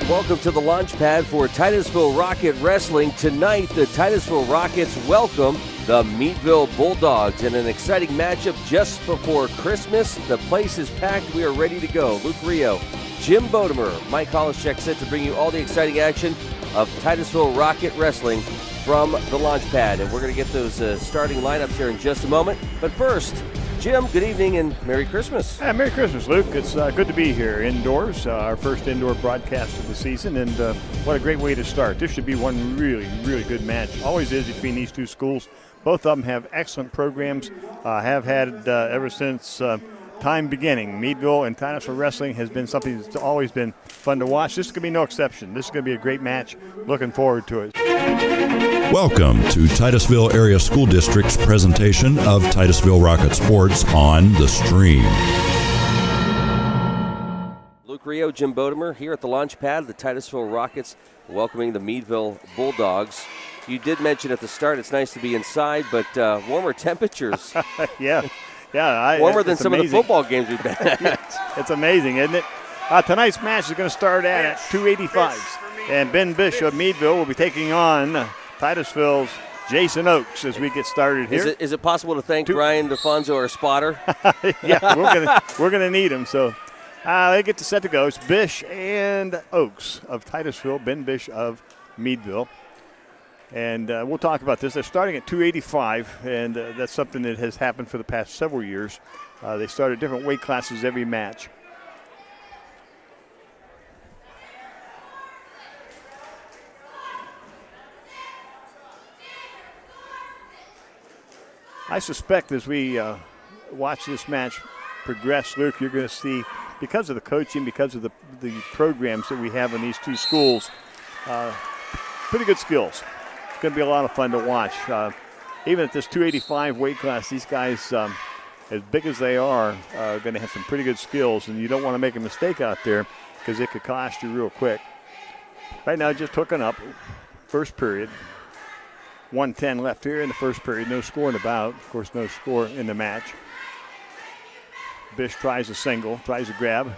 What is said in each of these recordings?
Welcome to the launch pad for Titusville Rocket Wrestling. Tonight, the Titusville Rockets welcome the Meadville Bulldogs in an exciting matchup just before Christmas. The place is packed. We are ready to go. Luke Rio, Jim Bodemer, Mike Hollischek set to bring you all the exciting action of Titusville Rocket Wrestling from the launch pad. And we're going to get those starting lineups here in just a moment. But first, Jim, good evening and Merry Christmas. Merry Christmas, Luke. It's good to be here indoors, our first indoor broadcast of the season, and what a great way to start. This should be one really, really good match. Always is between these two schools. Both of them have excellent programs, have had ever since time beginning. Meadville and Titusville Wrestling has been something that's always been fun to watch. This is going to be no exception. This is going to be a great match. Looking forward to it. Welcome to Titusville Area School District's presentation of Titusville Rocket Sports on the Stream. Luke Rio, Jim Bodemer here at the launch pad. The Titusville Rockets welcoming the Meadville Bulldogs. You did mention at the start it's nice to be inside, but warmer temperatures. Yeah. Warmer than some of the football games we've been at. It's amazing, isn't it? Tonight's match is going to start at 285s. And Ben Bish of Meadville will be taking on Titusville's Jason Oakes as we get started here. Is it possible to thank Brian DeFonso, our spotter? Yeah, we're gonna need him. So they get to set to go. It's Bish and Oakes of Titusville, Ben Bish of Meadville. And we'll talk about this. They're starting at 285, and that's something that has happened for the past several years. They start at different weight classes every match. I suspect as we watch this match progress, Luke, you're going to see, because of the coaching, because of the programs that we have in these two schools, pretty good skills. It's going to be a lot of fun to watch. Even at this 285 weight class, these guys, as big as they are going to have some pretty good skills, and you don't want to make a mistake out there because it could cost you real quick. Right now, just hooking up, first period. 1:10 left here in the first period. No score in the bout. Of course, no score in the match. Bish tries a single, tries a grab.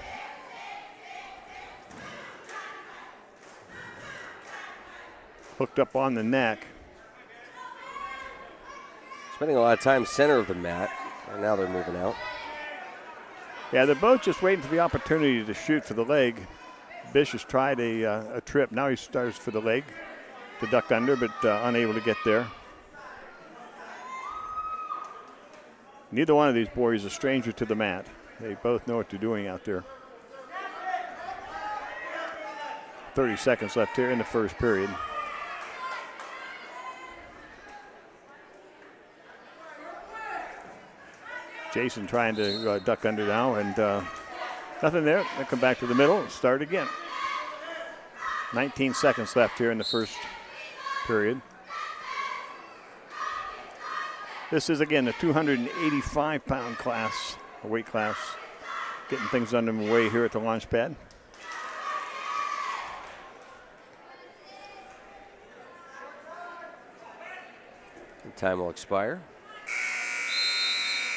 Hooked up on the neck. Spending a lot of time center of the mat. And now they're moving out. Yeah, they're both just waiting for the opportunity to shoot for the leg. Bish has tried a trip. Now he starts for the leg to duck under, but unable to get there. Neither one of these boys is a stranger to the mat. They both know what they're doing out there. 30 seconds left here in the first period. Jason trying to duck under now, and nothing there. They come back to the middle and start again. 19 seconds left here in the first period. This is, again, the 285-pound class, a weight class, getting things underway here at the launch pad. The time will expire.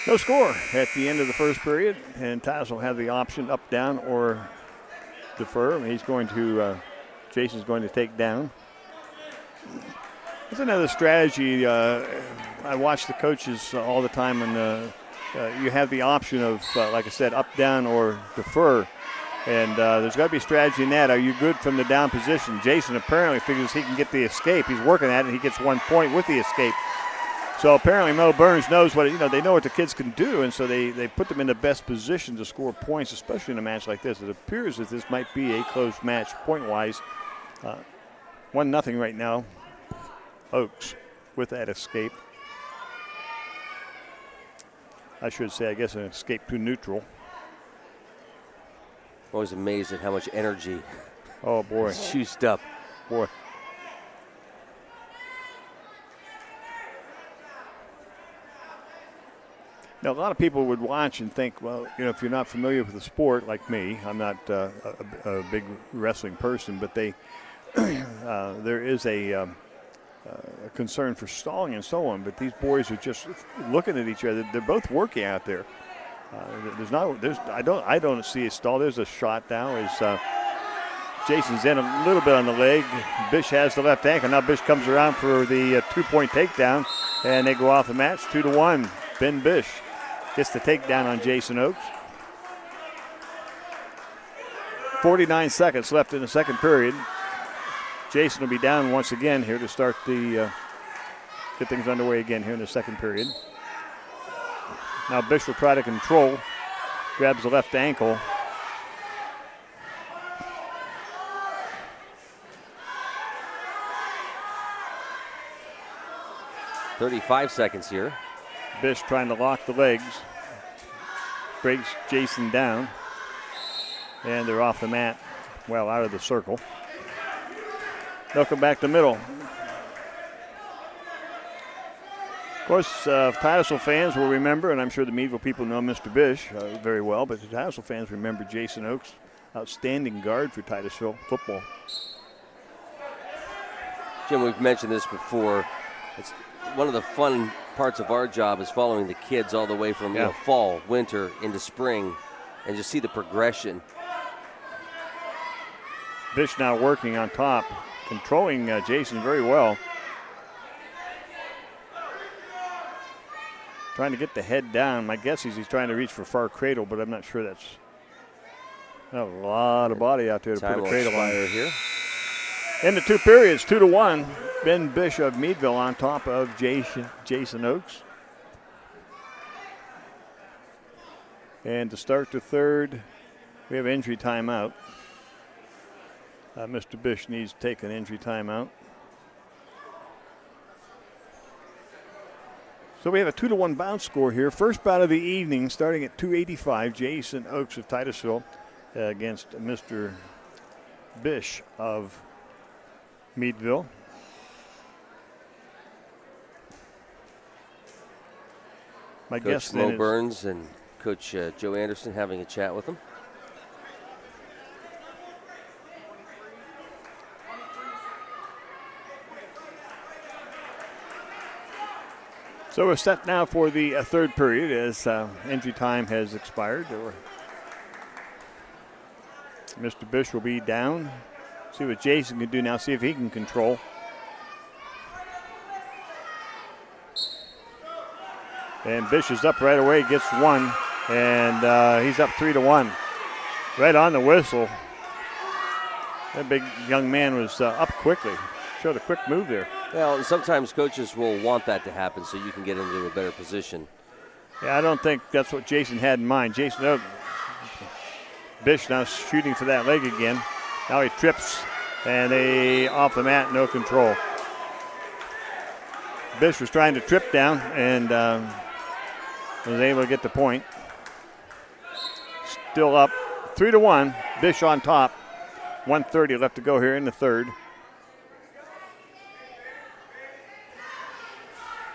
No score at the end of the first period, and Taz will have the option up, down, or defer. He's going to, Jason's going to take down. That's another strategy. I watch the coaches all the time, and you have the option of, like I said, up, down, or defer. And there's got to be a strategy in that. Are you good from the down position? Jason apparently figures he can get the escape. He's working at it, and he gets 1 point with the escape. So apparently Mo Burns knows what, they know what the kids can do, and so they put them in the best position to score points, especially in a match like this. It appears that this might be a close match point-wise. 1-0 right now. Oakes with that escape. I should say, I guess, an escape to neutral. Always amazed at how much energy. Oh, boy. Juiced up. Boy. Now, a lot of people would watch and think, well, if you're not familiar with the sport like me, I'm not a big wrestling person, but there is a concern for stalling and so on. But these boys are just looking at each other. They're both working out there. I don't see a stall. There's a shot now as Jason's in a little bit on the leg. Bish has the left ankle. Now Bish comes around for the 2-point takedown, and they go off the match 2-1. Ben Bish gets the takedown on Jason Oaks. 49 seconds left in the second period. Jason will be down once again here to start the get things underway again here in the second period. Now Bish will try to control, grabs the left ankle. .35 seconds here. Bish trying to lock the legs, breaks Jason down, and they're off the mat, well, out of the circle. They'll come back to middle. Of course, Titusville fans will remember, and I'm sure the Meadville people know Mr. Bish very well, but the Titusville fans remember Jason Oaks, outstanding guard for Titusville football. Jim, we've mentioned this before. It's one of the fun parts of our job is following the kids all the way from fall, winter, into spring, and just see the progression. Bish now working on top, controlling Jason very well. Trying to get the head down. My guess is he's trying to reach for far cradle, but I'm not sure that's a lot of body out there to put a cradle on here. In the two periods, 2-1. Ben Bish of Meadville on top of Jason Oaks. And to start the third, we have injury timeout. Mr. Bish needs to take an injury timeout. So we have a 2-1 bout score here. First bout of the evening starting at 2:85. Jason Oaks of Titusville against Mr. Bish of Meadville. My guess Coach Mo Burns and Coach Joe Anderson having a chat with him. So we're set now for the third period as injury time has expired. Mr. Bish will be down. See what Jason can do now, see if he can control. And Bish is up right away, gets one, and he's up 3-1. Right on the whistle. That big young man was up quickly. Showed a quick move there. Well, and sometimes coaches will want that to happen so you can get into a better position. Yeah, I don't think that's what Jason had in mind. Bish now shooting for that leg again. Now he trips, and they off the mat, no control. Bish was trying to trip down and was able to get the point. Still up 3-1. Bish on top. 1:30 left to go here in the third.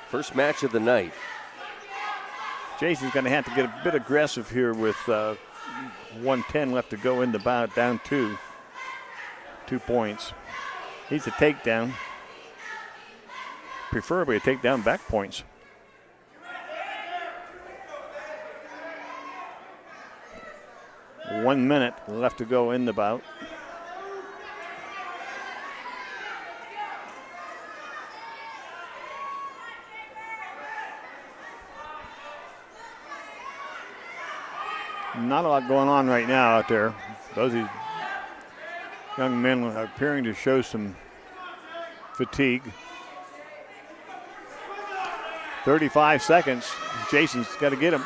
First match of the night. Jason's going to have to get a bit aggressive here with 1:10 left to go in the bout, down 2 points. Needs a takedown. Preferably a takedown back points. One minute left to go in the bout. Not a lot going on right now out there. Those young men are appearing to show some fatigue. 35 seconds. Jason's got to get him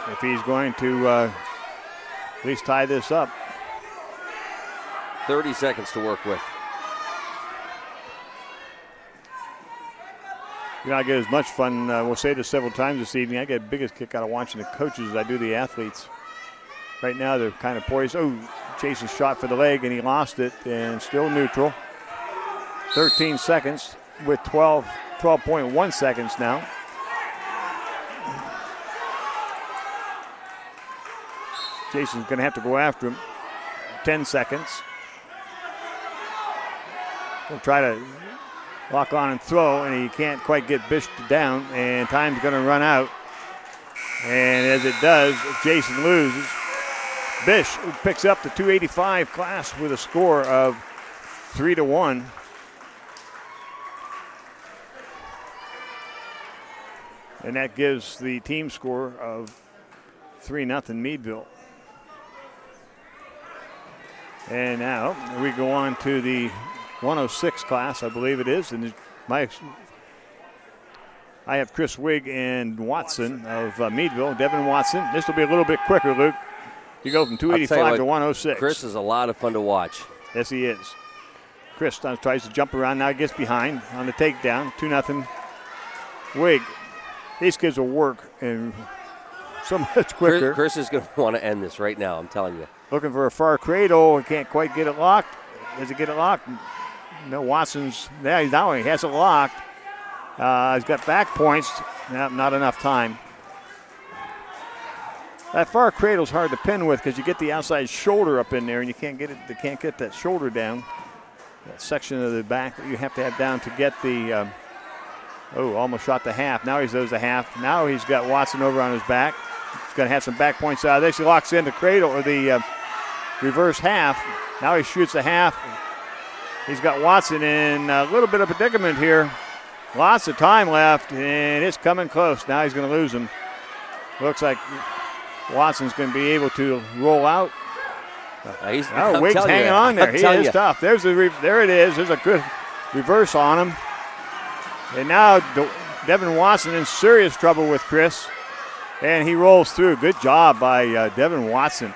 if he's going to at least tie this up. 30 seconds to work with. You know, I get as much fun, we'll say this several times this evening, I get the biggest kick out of watching the coaches as I do the athletes. Right now they're kind of poised. Oh, Jason shot for the leg and he lost it and still neutral. 13 seconds with 12.1 seconds now. Jason's going to have to go after him. 10 seconds. We'll try to lock on and throw, and he can't quite get Bish down, and time's going to run out. And as it does, Jason loses. Bish picks up the 285 class with a score of 3-1. And that gives the team score of 3-0 Meadville. And now we go on to the 106 class, I believe it is. And I have Chris Wigg and Watson of Meadville. Devin Watson. This will be a little bit quicker, Luke. You go from 285 to 106. Chris is a lot of fun to watch. Yes, he is. Chris tries to jump around. Now he gets behind on the takedown. 2-0 Wigg. These kids will work and so much quicker. Chris is going to want to end this right now, I'm telling you. Looking for a far cradle. He can't quite get it locked. Does he get it locked? No, Watson's there. Now he has it locked. He's got back points. Not enough time. That far cradle's hard to pin with because you get the outside shoulder up in there and you can't get it. They can't get that shoulder down. That section of the back that you have to have down to get the. Almost shot the half. Now he does the half. Now he's got Watson over on his back. He's going to have some back points out of this. He locks in the cradle or the reverse half. Now he shoots the half. He's got Watson in a little bit of predicament here. Lots of time left, and it's coming close. Now he's going to lose him. Looks like Watson's going to be able to roll out. Wigg's hanging on there. He is tough. There it is. There's a good reverse on him. And now Devin Watson in serious trouble with Chris. And he rolls through. Good job by Devin Watson.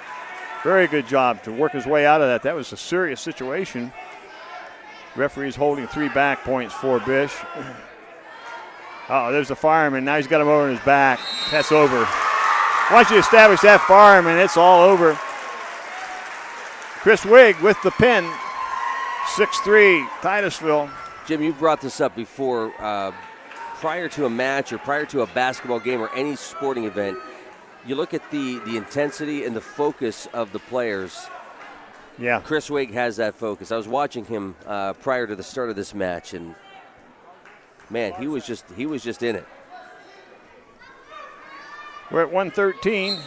Very good job to work his way out of that. That was a serious situation. Referee's holding 3 back points for Bish. There's the fireman. Now he's got him over on his back. That's over. Once you establish that fireman, it's all over. Chris Wigg with the pin. 6-3, Titusville. Jim, you brought this up before. Prior to a match or prior to a basketball game or any sporting event, you look at the intensity and the focus of the players. Yeah. Chris Wigg has that focus. I was watching him prior to the start of this match, and man, he was just in it. We're at 113,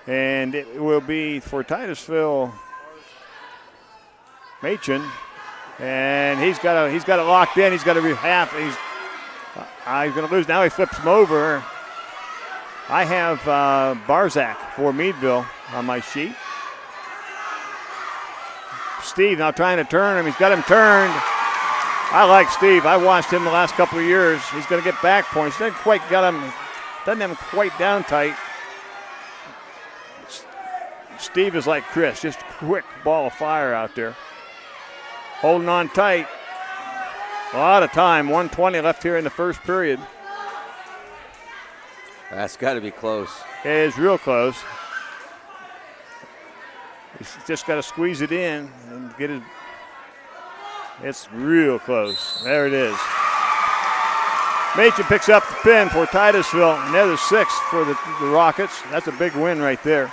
and it will be for Titusville Machen. And he's got it locked in. He's got to half. He's going to lose. Now he flips him over. I have Barzak for Meadville on my sheet. Steve now trying to turn him. He's got him turned. I like Steve. I watched him the last couple of years. He's going to get back points. Doesn't have him quite down tight. Steve is like Chris, just quick ball of fire out there. Holding on tight. A lot of time. 1:20 left here in the first period. That's got to be close. It is real close. He's just got to squeeze it in and get it. It's real close. There it is. Machen picks up the pin for Titusville. Another 6 for the Rockets. That's a big win right there.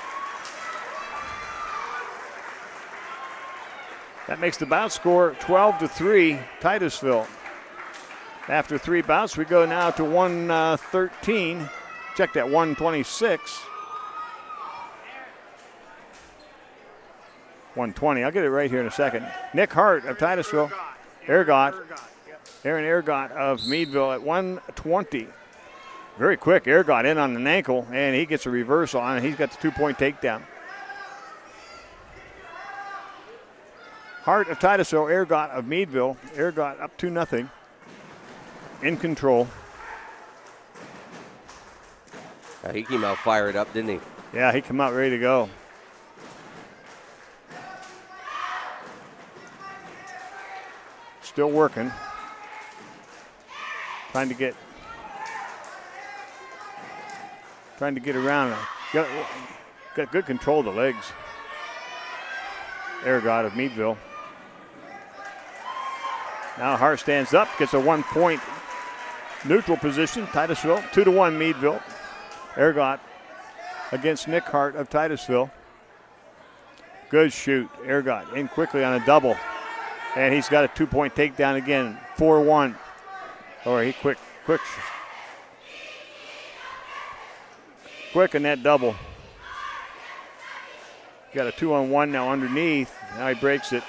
That makes the bout score 12-3, Titusville. After 3 bouts, we go now to 113. Check that, 126. 120. I'll get it right here in a second. Nick Hart of Titusville. Aaron Ergot of Meadville at 120. Very quick. Ergot in on an ankle, and he gets a reversal on it. He's got the 2-point takedown. Hart of Titusville, Ergot of Meadville. Ergot up 2-0. In control. He came out fired up, didn't he? Yeah, he came out ready to go. Still working. Trying to get around. Got good control of the legs. Ergot of Meadville. Now Hart stands up, gets a 1-point neutral position. Titusville, 2-1 Meadville. Ergot against Nick Hart of Titusville. Good shoot. Ergot in quickly on a double. And he's got a 2-point takedown again. 4-1. He quick in that double. Got a 2-on-1 now underneath. Now he breaks it.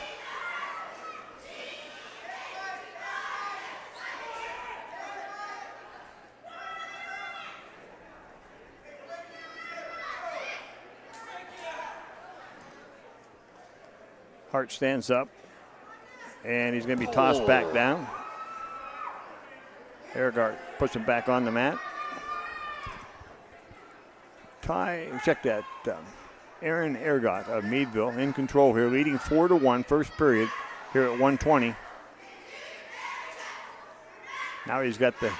Hart stands up, and he's going to be tossed back down. Ehrgart puts him back on the mat. Check that. Aaron Ehrgart of Meadville in control here, leading 4-1 first period here at 1:20. Now he's got the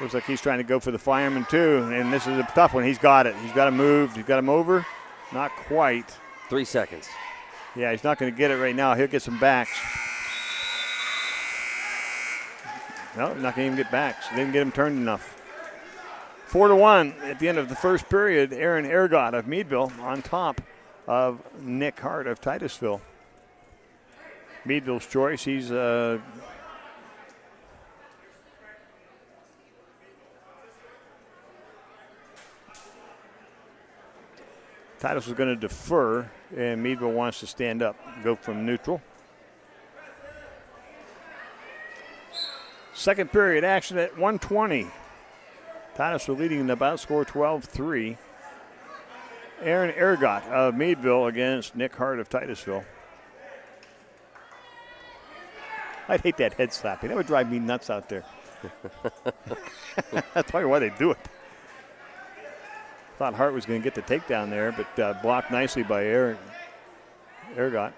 looks like he's trying to go for the fireman too, and this is a tough one. He's got it. He's got to move. He's got him over. Not quite. 3 seconds. Yeah, he's not going to get it right now. He'll get some backs. No, not going to even get backs. Didn't get him turned enough. 4-1 at the end of the first period. Aaron Ehrgart of Meadville on top of Nick Hart of Titusville. Meadville's choice. He's Titus is going to defer, and Meadville wants to stand up, go from neutral. Second period action at 1:20. Titus will leading in the bout score 12-3. Aaron Ehrgart of Meadville against Nick Hart of Titusville. I'd hate that head slapping. That would drive me nuts out there. That's probably why they do it. Thought Hart was going to get the takedown there, but blocked nicely by Aaron Ehrgart.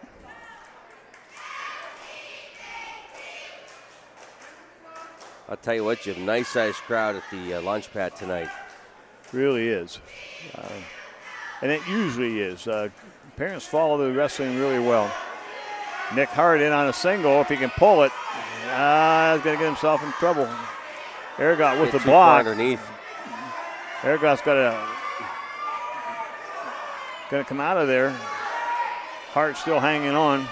I'll tell you what, Jim, nice-sized crowd at the launch pad tonight. Really is. And it usually is. Parents follow the wrestling really well. Nick Hart in on a single. If he can pull it, he's going to get himself in trouble. Ehrgart with the block. Underneath. Ehrgart's going to come out of there. Hart still hanging on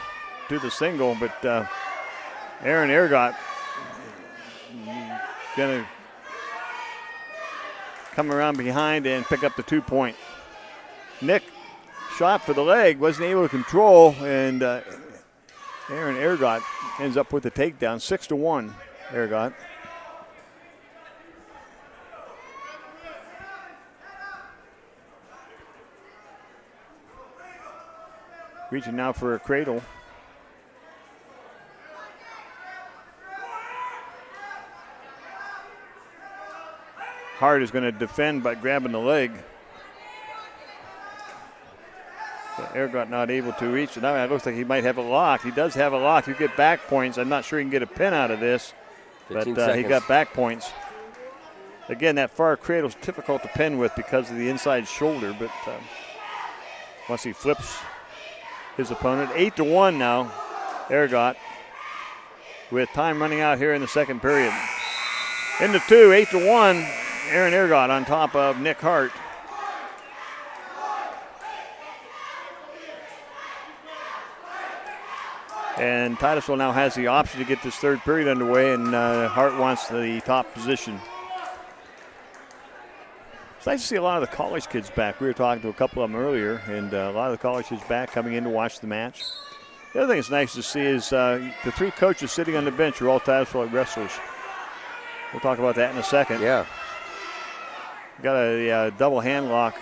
to the single, but Aaron Ehrgart going to come around behind and pick up the 2-point. Nick shot for the leg, wasn't able to control, and Aaron Ehrgart ends up with the takedown. 6-1, Ehrgart. Reaching now for a cradle. Hart is going to defend by grabbing the leg. Ehrgart not able to reach it. Now it looks like he might have a lock. He does have a lock. You get back points. I'm not sure he can get a pin out of this, but he got back points. Again, that far cradle is difficult to pin with because of the inside shoulder, but once he flips his opponent. 8-1 now, Ehrgart, with time running out here in the second period. Into 2, 8-1, Aaron Ehrgart on top of Nick Hart. And Titusville now has the option to get this third period underway, and Hart wants the top position. It's nice to see a lot of the college kids back. We were talking to a couple of them earlier, and a lot of the college kids back coming in to watch the match. The other thing that's nice to see is the 3 coaches sitting on the bench are all Titusville wrestlers. We'll talk about that in a second. Yeah. Got a double hand lock.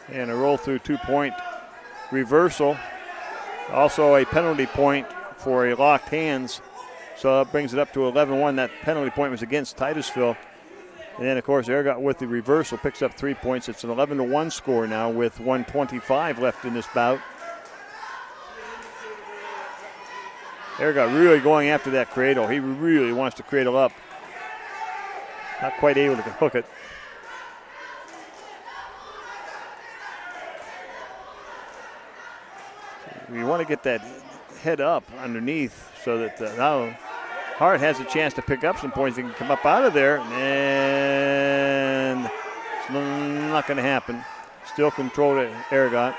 And a roll through 2-point reversal. Also a penalty point for a locked hands. So that brings it up to 11-1. That penalty point was against Titusville. And then, of course, Ehrgart with the reversal picks up 3 points. It's an 11-1 score now with 1:25 left in this bout. Ehrgart really going after that cradle. He really wants to cradle up. Not quite able to hook it. You want to get that head up underneath so that now Hart has a chance to pick up some points. He can come up out of there, and it's not going to happen. Still controlled at Ehrgart.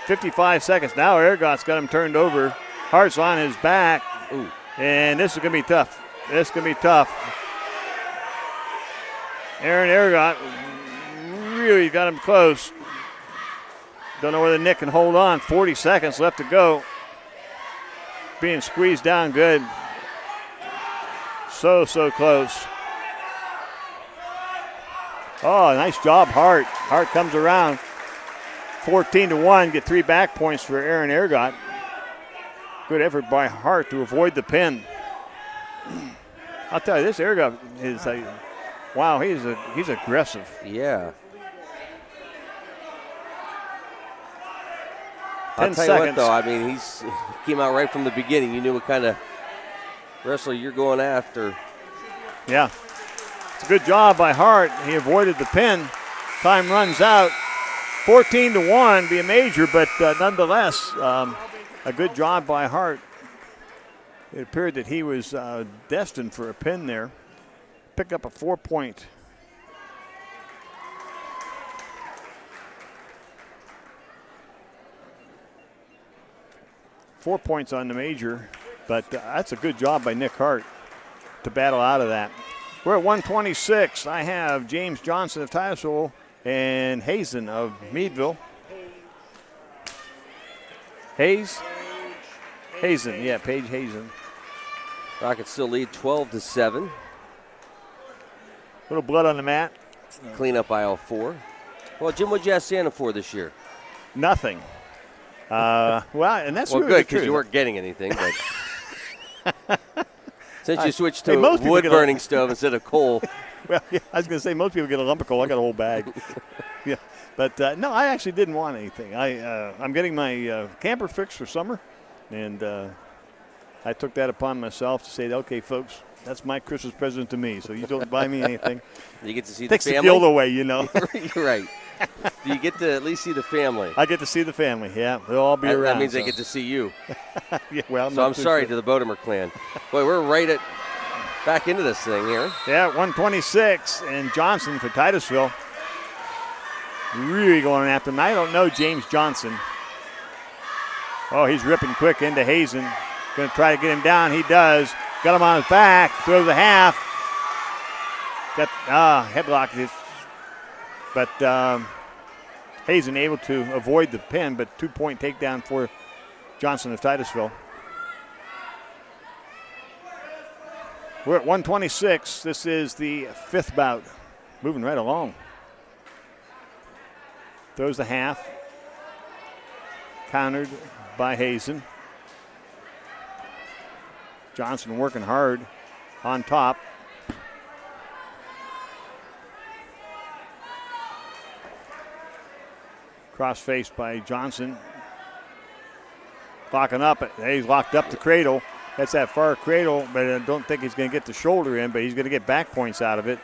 55 seconds. Now Ehrgart's got him turned over. Hart's on his back. Ooh. And this is going to be tough. This is going to be tough. Aaron Aragot really got him close. Don't know whether Nick can hold on. 40 seconds left to go. Being squeezed down good. So close. Oh, nice job, Hart. Hart comes around. 14-1, get 3 back points for Aaron Aragot. Good effort by Hart to avoid the pin. I'll tell you, this Aragot is wow, he's aggressive. Yeah. 10 I'll tell seconds. you what, though, I mean, he came out right from the beginning. You knew what kind of wrestler you're going after. Yeah. It's a good job by Hart. He avoided the pin. Time runs out. 14-1, be a major, but nonetheless, a good job by Hart. It appeared that he was destined for a pin there. Picked up a 4-point. Four points on the major, but that's a good job by Nick Hart to battle out of that. We're at 126. I have James Johnson of Titusville and Hazen of Meadville. Hazen, yeah, Paige Hazen. Rockets still lead 12-7. Little blood on the mat. Clean up aisle 4. Well, Jim, what'd you ask Santa for this year? Nothing. Well, and that's well, really good, because you weren't getting anything. But since you switched to a wood-burning stove instead of coal. Well, yeah, I was going to say most people get a lump of coal. I got a whole bag. Yeah, but no, I actually didn't want anything. I'm getting my camper fixed for summer, and I took that upon myself to say, okay, folks, that's my Christmas present to me. So you don't buy me anything. You get to see Takes the family. Takes the guilt away, you know. You're right. Do you get to at least see the family? I get to see the family. Yeah, they'll all be around. That means they get to see you. Yeah, well, so I'm sorry to the Bodemer clan. Boy, we're back into this thing here. Yeah, 126, and Johnson for Titusville. Really going after him. I don't know James Johnson. Oh, he's ripping quick into Hazen. Going to try to get him down. He does. Got him on his back. Throws a half. Headlock. But Hazen able to avoid the pin, but 2-point takedown for Johnson of Titusville. We're at 126. This is the 5th bout. Moving right along. Throws the half. Countered by Hazen. Johnson working hard on top. Cross-faced by Johnson. Locking up. He's locked up the cradle. That's that far cradle, but I don't think he's going to get the shoulder in, but he's going to get back points out of it.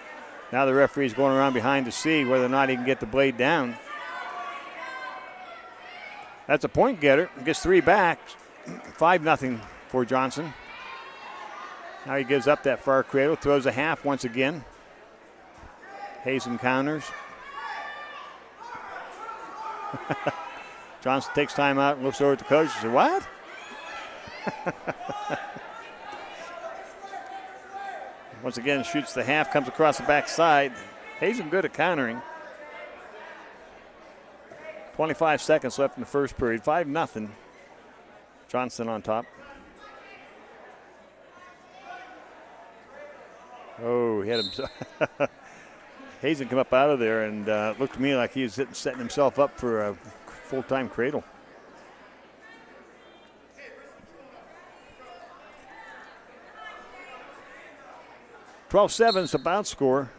Now the referee's going around behind to see whether or not he can get the blade down. That's a point getter. Gets 3 back. 5-0 for Johnson. Now he gives up that far cradle, throws a half once again. Hazen counters. Johnson takes time out and looks over at the coach and says, what? Once again, shoots the half, comes across the backside. Hazen good at countering. 25 seconds left in the first period. 5-0. Johnson on top. Oh, he had him. Hazen come up out of there and looked to me like he was setting himself up for a full-time cradle. .12-7 is the bout score.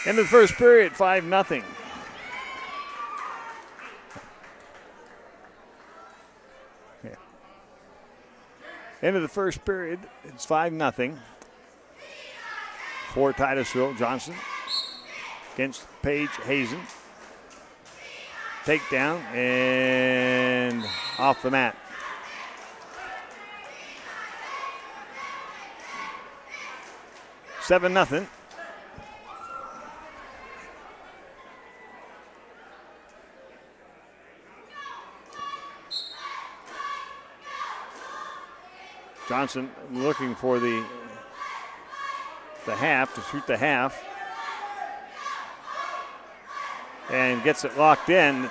End of the first period, 5-0. Yeah. End of the first period, it's 5-0 for Titusville. Johnson against Paige Hazen. Takedown and off the mat. 7-0. Johnson looking for the half, to shoot the half. And gets it locked in.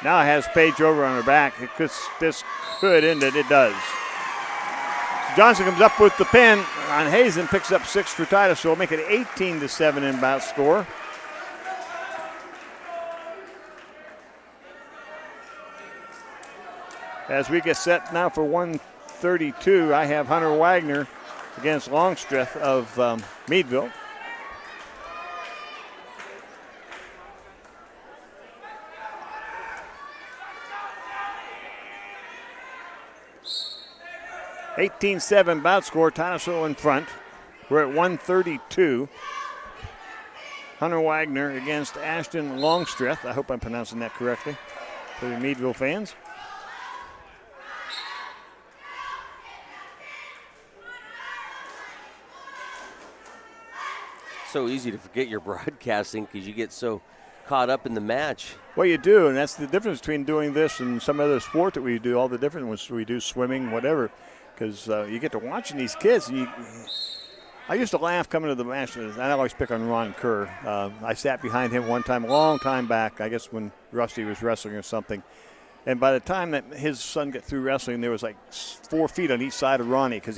Now has Paige over on her back. This could end it. It does. Johnson comes up with the pin on Hazen, picks up 6 for Titusville, make it 18-7 in bout score. As we get set now for 132, I have Hunter Wagner against Longstreth of Meadville. (18-7) bout score. Titusville in front. We're at 132. Hunter Wagner against Ashton Longstreth. I hope I'm pronouncing that correctly for the Meadville fans. So easy to forget your broadcasting because you get so caught up in the match. Well, you do, and that's the difference between doing this and some other sport that we do. All the different ones we do, swimming, whatever, because you get to watching these kids. And I used to laugh coming to the match. I always pick on Ron Kerr. I sat behind him one time, a long time back, I guess when Rusty was wrestling or something. And by the time that his son got through wrestling, there was like 4 feet on each side of Ronnie because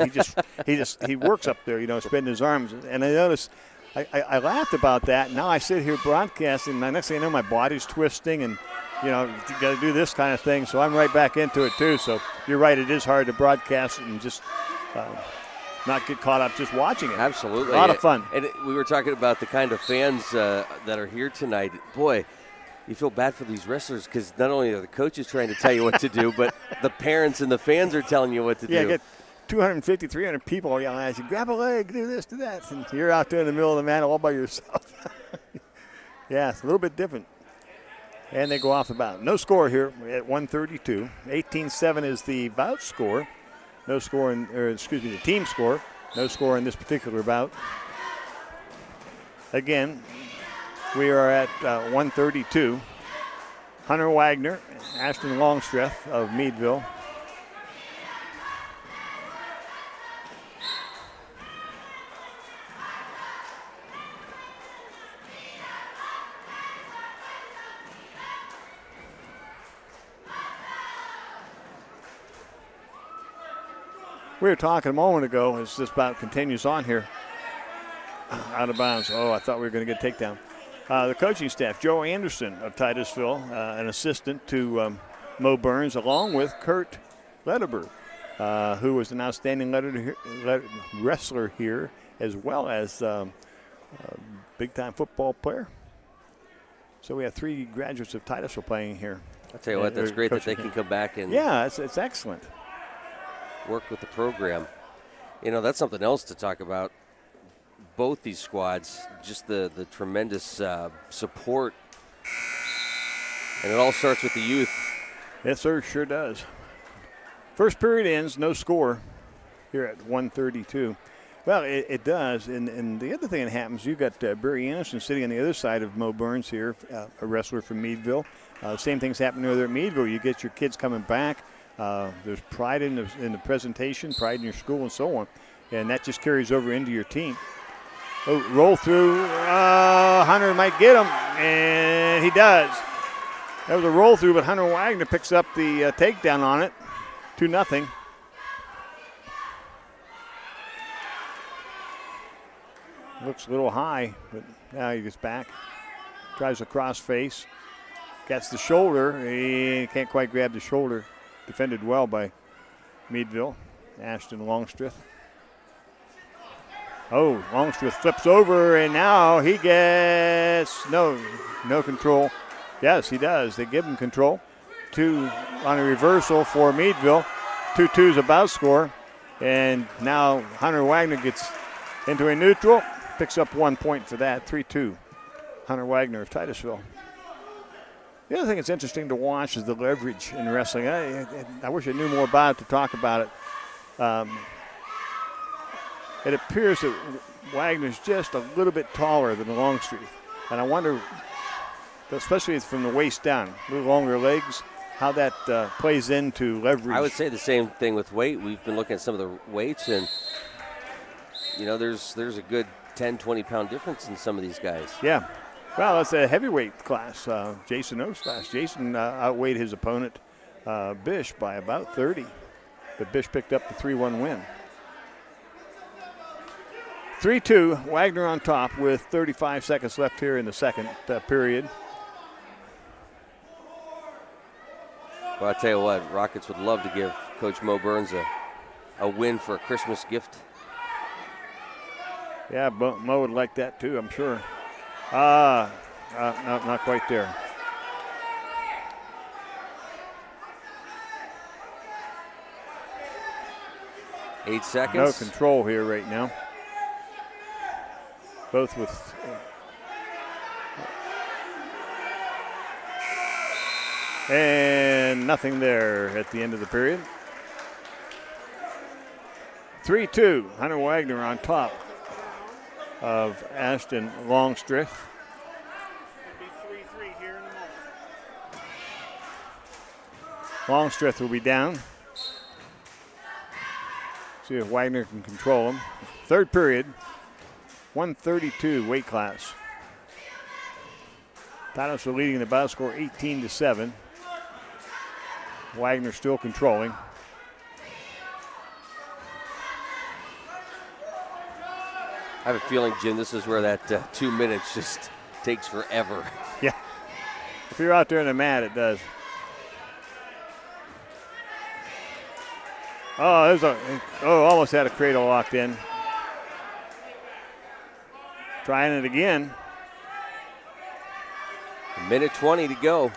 he works up there, spinning his arms. And I noticed. I laughed about that. Now I sit here broadcasting, and the next thing I know, my body's twisting, and you got to do this kind of thing. So I'm right back into it too. So you're right; it is hard to broadcast and just not get caught up just watching it. Absolutely, a lot of fun. And we were talking about the kind of fans that are here tonight. Boy, you feel bad for these wrestlers because not only are the coaches trying to tell you what to do, but the parents and the fans are telling you what to do. Yeah, get 250, 300 people yelling at you, grab a leg, do this, do that. And you're out there in the middle of the mat all by yourself. Yeah, it's a little bit different. And they go off the bout. No score here at 132. 18-7 is the bout score. No score, the team score. No score in this particular bout. Again, we are at 132. Hunter Wagner, Ashton Longstreth of Meadville. We were talking a moment ago as this bout continues on here. Out of bounds. Oh, I thought we were going to get a takedown. The coaching staff, Joe Anderson of Titusville, an assistant to Mo Burns, along with Kurt Lederberg, who was an outstanding wrestler here, as well as a big-time football player. So we have 3 graduates of Titusville playing here. I'll tell you what, that's great that they can come back and it's excellent. Work with the program. That's something else to talk about. Both these squads, just the tremendous support. And it all starts with the youth. Yes, sir, sure does. First period ends, no score here at 132. Well, it does. And the other thing that happens, you've got Barry Anderson sitting on the other side of Mo Burns here, a wrestler from Meadville. Same things happen over there at Meadville. You get your kids coming back. There's pride in the presentation, pride in your school, and so on. And that just carries over into your team. Oh, roll through. Hunter might get him, and he does. That was a roll through, but Hunter Wagner picks up the takedown on it. 2-0. Looks a little high, but now he gets back. Tries a cross face. Gets the shoulder. He can't quite grab the shoulder. Defended well by Meadville. Ashton Longstreth. Oh, Longstreth flips over, and now he gets no control. Yes, he does. They give him control. 2 on a reversal for Meadville. 2-2 is a bout score. And now Hunter Wagner gets into a neutral. Picks up 1 point for that. 3-2. Hunter Wagner of Titusville. The other thing that's interesting to watch is the leverage in wrestling. I wish I knew more about it to talk about it. It appears that Wagner's just a little bit taller than Longstreet. And I wonder, especially from the waist down, a little longer legs, how that plays into leverage. I would say the same thing with weight. We've been looking at some of the weights, and, you know, there's a good 10, 20-pound difference in some of these guys. Yeah. Well, that's a heavyweight class. Jason O's class. Jason outweighed his opponent, Bish, by about 30. But Bish picked up the 3-1 win. 3-2, Wagner on top with 35 seconds left here in the second period. Well, I tell you what, Rockets would love to give Coach Mo Burns a win for a Christmas gift. Yeah, Mo would like that too, I'm sure. No, not quite there. Eight seconds. No control here right now. Both with and nothing there at the end of the period. 3-2, Hunter Wagner on top of Ashton Longstreth. It'll be 3-3 here in a moment. Longstreth will be down. See if Wagner can control him. Third period, 132 weight class. Titusville leading the bout score 18-7. Wagner still controlling. I have a feeling, Jim, this is where that 2 minutes just takes forever. Yeah. If you're out there in the mat, it does. Almost had a cradle locked in. Trying it again. A minute 20 to go.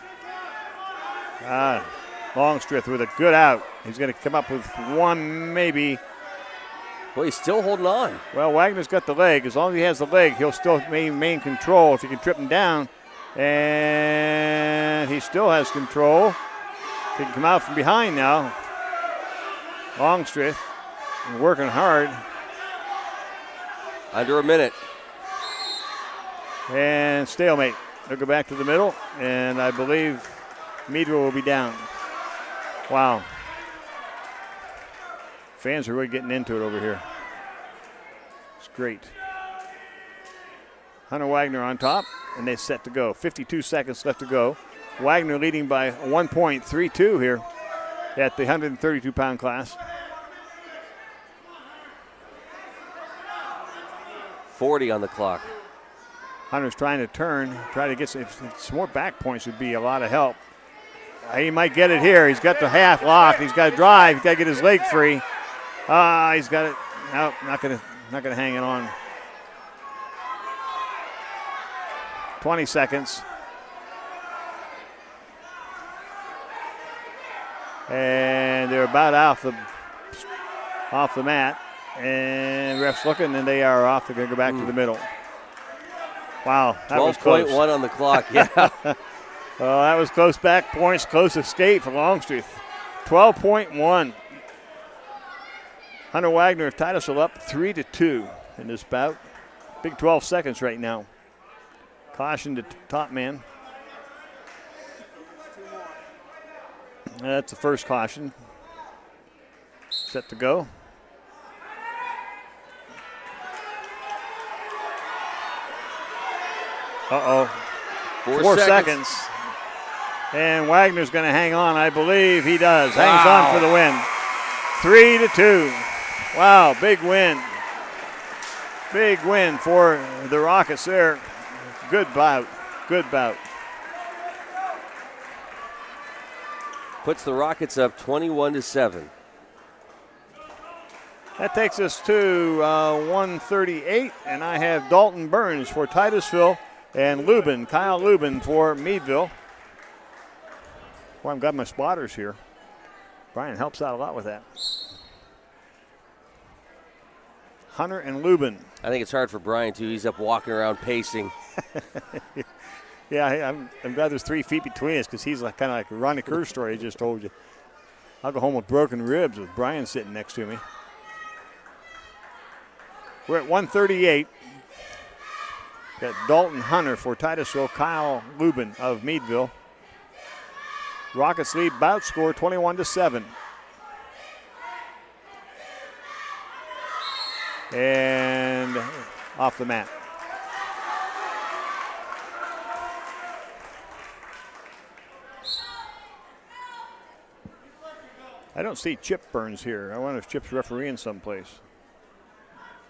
Longstreth with a good out. He's going to come up with one, maybe. Well, he's still holding on. Well, Wagner's got the leg. As long as he has the leg, he'll still maintain control if he can trip him down. And he still has control. He can come out from behind now. Longstreth working hard. Under a minute. And stalemate. They'll go back to the middle, and I believe Meadville will be down. Wow. Fans are really getting into it over here. It's great. Hunter Wagner on top, and they set to go. 52 seconds left to go. Wagner leading by 1 point, 3-2 here at the 132-pound class. 40 on the clock. Hunter's trying to turn, try to get some more back points would be a lot of help. He might get it here. He's got the half locked. He's got to drive. He's got to get his leg free. He's got it. No, not gonna hang it on. 20 seconds. And they're about off the mat. And refs looking, and they are off. They're going to go back to the middle. Wow, that was close. 12.1 on the clock, yeah. That was close back points, close escape for Longstreet. 12.1. Hunter Wagner of Titusville up 3-2 in this bout. Big 12 seconds right now. Caution to top man. That's the first caution. Set to go. Uh-oh. 4 seconds. And Wagner's going to hang on, I believe he does. Wow. Hangs on for the win. 3-2. Wow, big win. Big win for the Rockets there. Good bout. Good bout. Puts the Rockets up 21-7. That takes us to 138, and I have Dalton Burns for Titusville and Kyle Lubin for Meadville. Well, I've got my spotters here. Brian helps out a lot with that. Hunter and Lubin. I think it's hard for Brian, too. He's up walking around pacing. Yeah, I'm glad there's 3 feet between us because he's like kind of like a Ronnie Kerr story I just told you. I'll go home with broken ribs with Brian sitting next to me. We're at 138. Got Dalton Hunter for Titusville, Kyle Lubin of Meadville. Rockets lead bout score 21-7. And off the mat. I don't see Chip Burns here. I wonder if Chip's refereeing someplace.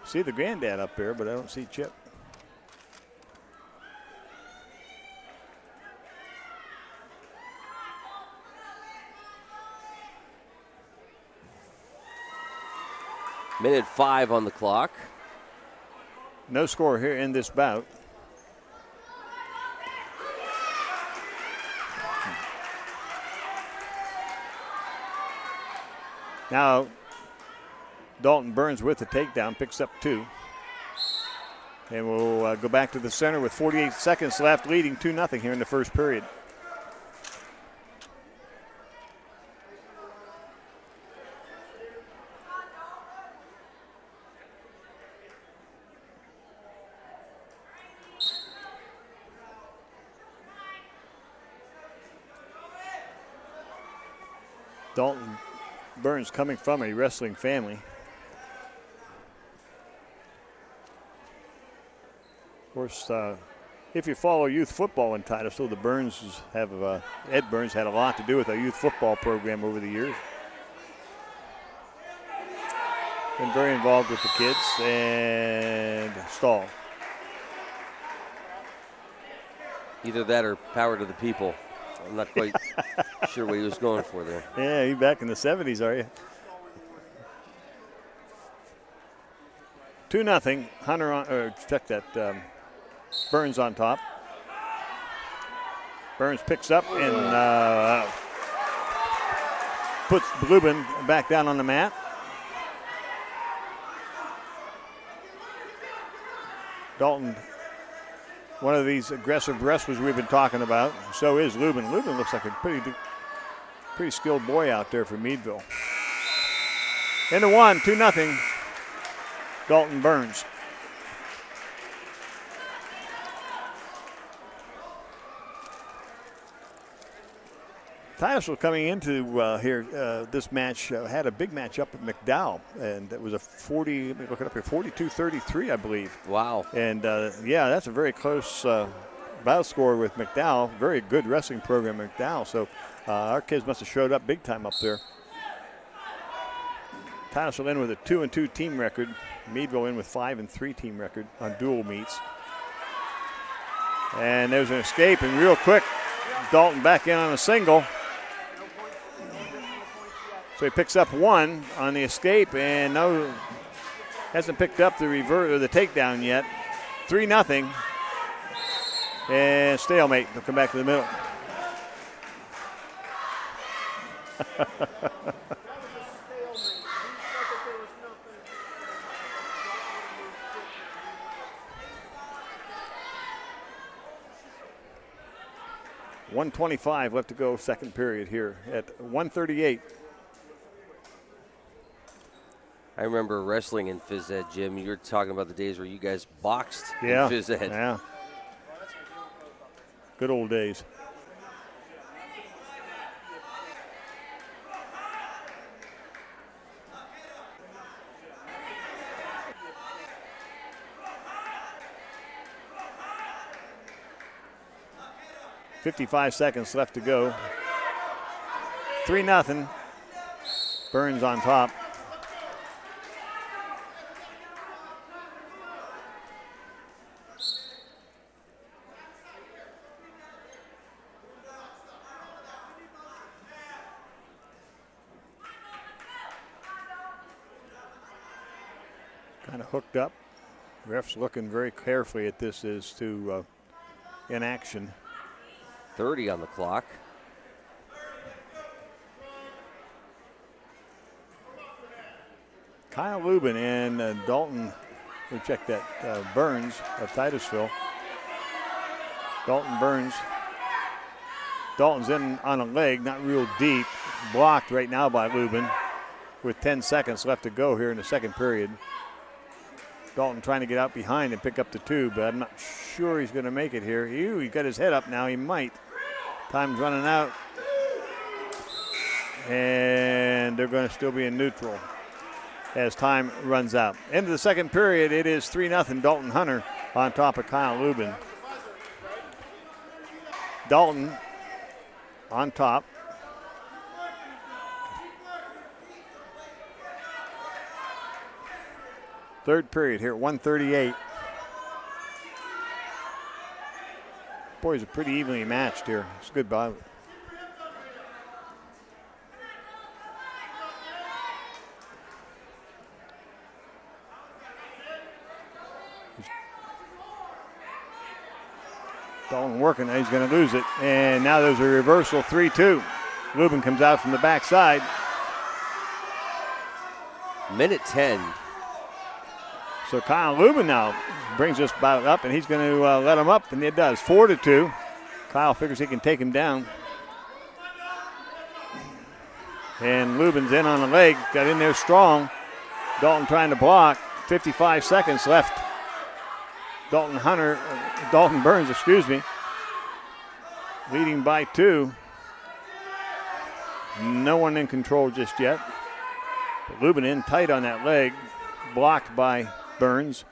See the granddad up there, but I don't see Chip. Minute 5 on the clock. No score here in this bout. Now, Dalton Burns with the takedown, picks up 2. And we'll go back to the center with 48 seconds left, leading 2-0 here in the first period. Dalton Burns coming from a wrestling family. Of course, if you follow youth football in Titusville, the Burns have, Ed Burns had a lot to do with our youth football program over the years. Been very involved with the kids, and stall. Either that or power to the people. I'm not quite sure what he was going for there. Yeah, you back in the 70s, are you? 2-0. Hunter on, or check that. Burns on top. Burns picks up and puts Lubin back down on the mat. Dalton, one of these aggressive wrestlers we've been talking about. So is Lubin. Lubin looks like a pretty skilled boy out there for Meadville. Into 1, 2-0. Dalton Burns. Titusville coming into this match had a big match up at McDowell, and it was a 40. Let me look it up here. 42-33, I believe. Wow. And yeah, that's a very close bout score with McDowell. Very good wrestling program at McDowell. So our kids must have showed up big time up there. Titusville in with a 2-2 team record. Meadville in with 5-3 team record on dual meets. And there's an escape, and real quick, Dalton back in on a single. So he picks up 1 on the escape, and hasn't picked up the revert or the takedown yet. 3-0, and stalemate. They'll come back to the middle. .125 left to go, second period here at 138. I remember wrestling in phys ed, Jim. You were talking about the days where you guys boxed in phys ed. Yeah. Good old days. .55 seconds left to go. 3-0. Burns on top. Kind of hooked up. Ref's looking very carefully at this as to inaction. 30 on the clock. Kyle Lubin and Dalton, we check that, Burns of Titusville. Dalton Burns. Dalton's in on a leg, not real deep. Blocked right now by Lubin with 10 seconds left to go here in the second period. Dalton trying to get out behind and pick up the 2, but I'm not sure he's going to make it here. He got his head up now. He might. Time's running out. And they're going to still be in neutral as time runs out. End of the second period, it is 3-0 Dalton Hunter on top of Kyle Lubin. Dalton on top. Third period here at 1:38. Boys are pretty evenly matched here. It's a good bout. Dalton working, he's going to lose it. And now there's a reversal, 3-2. Lubin comes out from the backside. Minute 10. So Kyle Lubin now brings this bout up, and he's going to let him up, and it does, 4-2. Kyle figures he can take him down. And Lubin's in on the leg, got in there strong. Dalton trying to block, 55 seconds left. Dalton Burns, leading by 2. No one in control just yet. But Lubin in tight on that leg, blocked by Burns.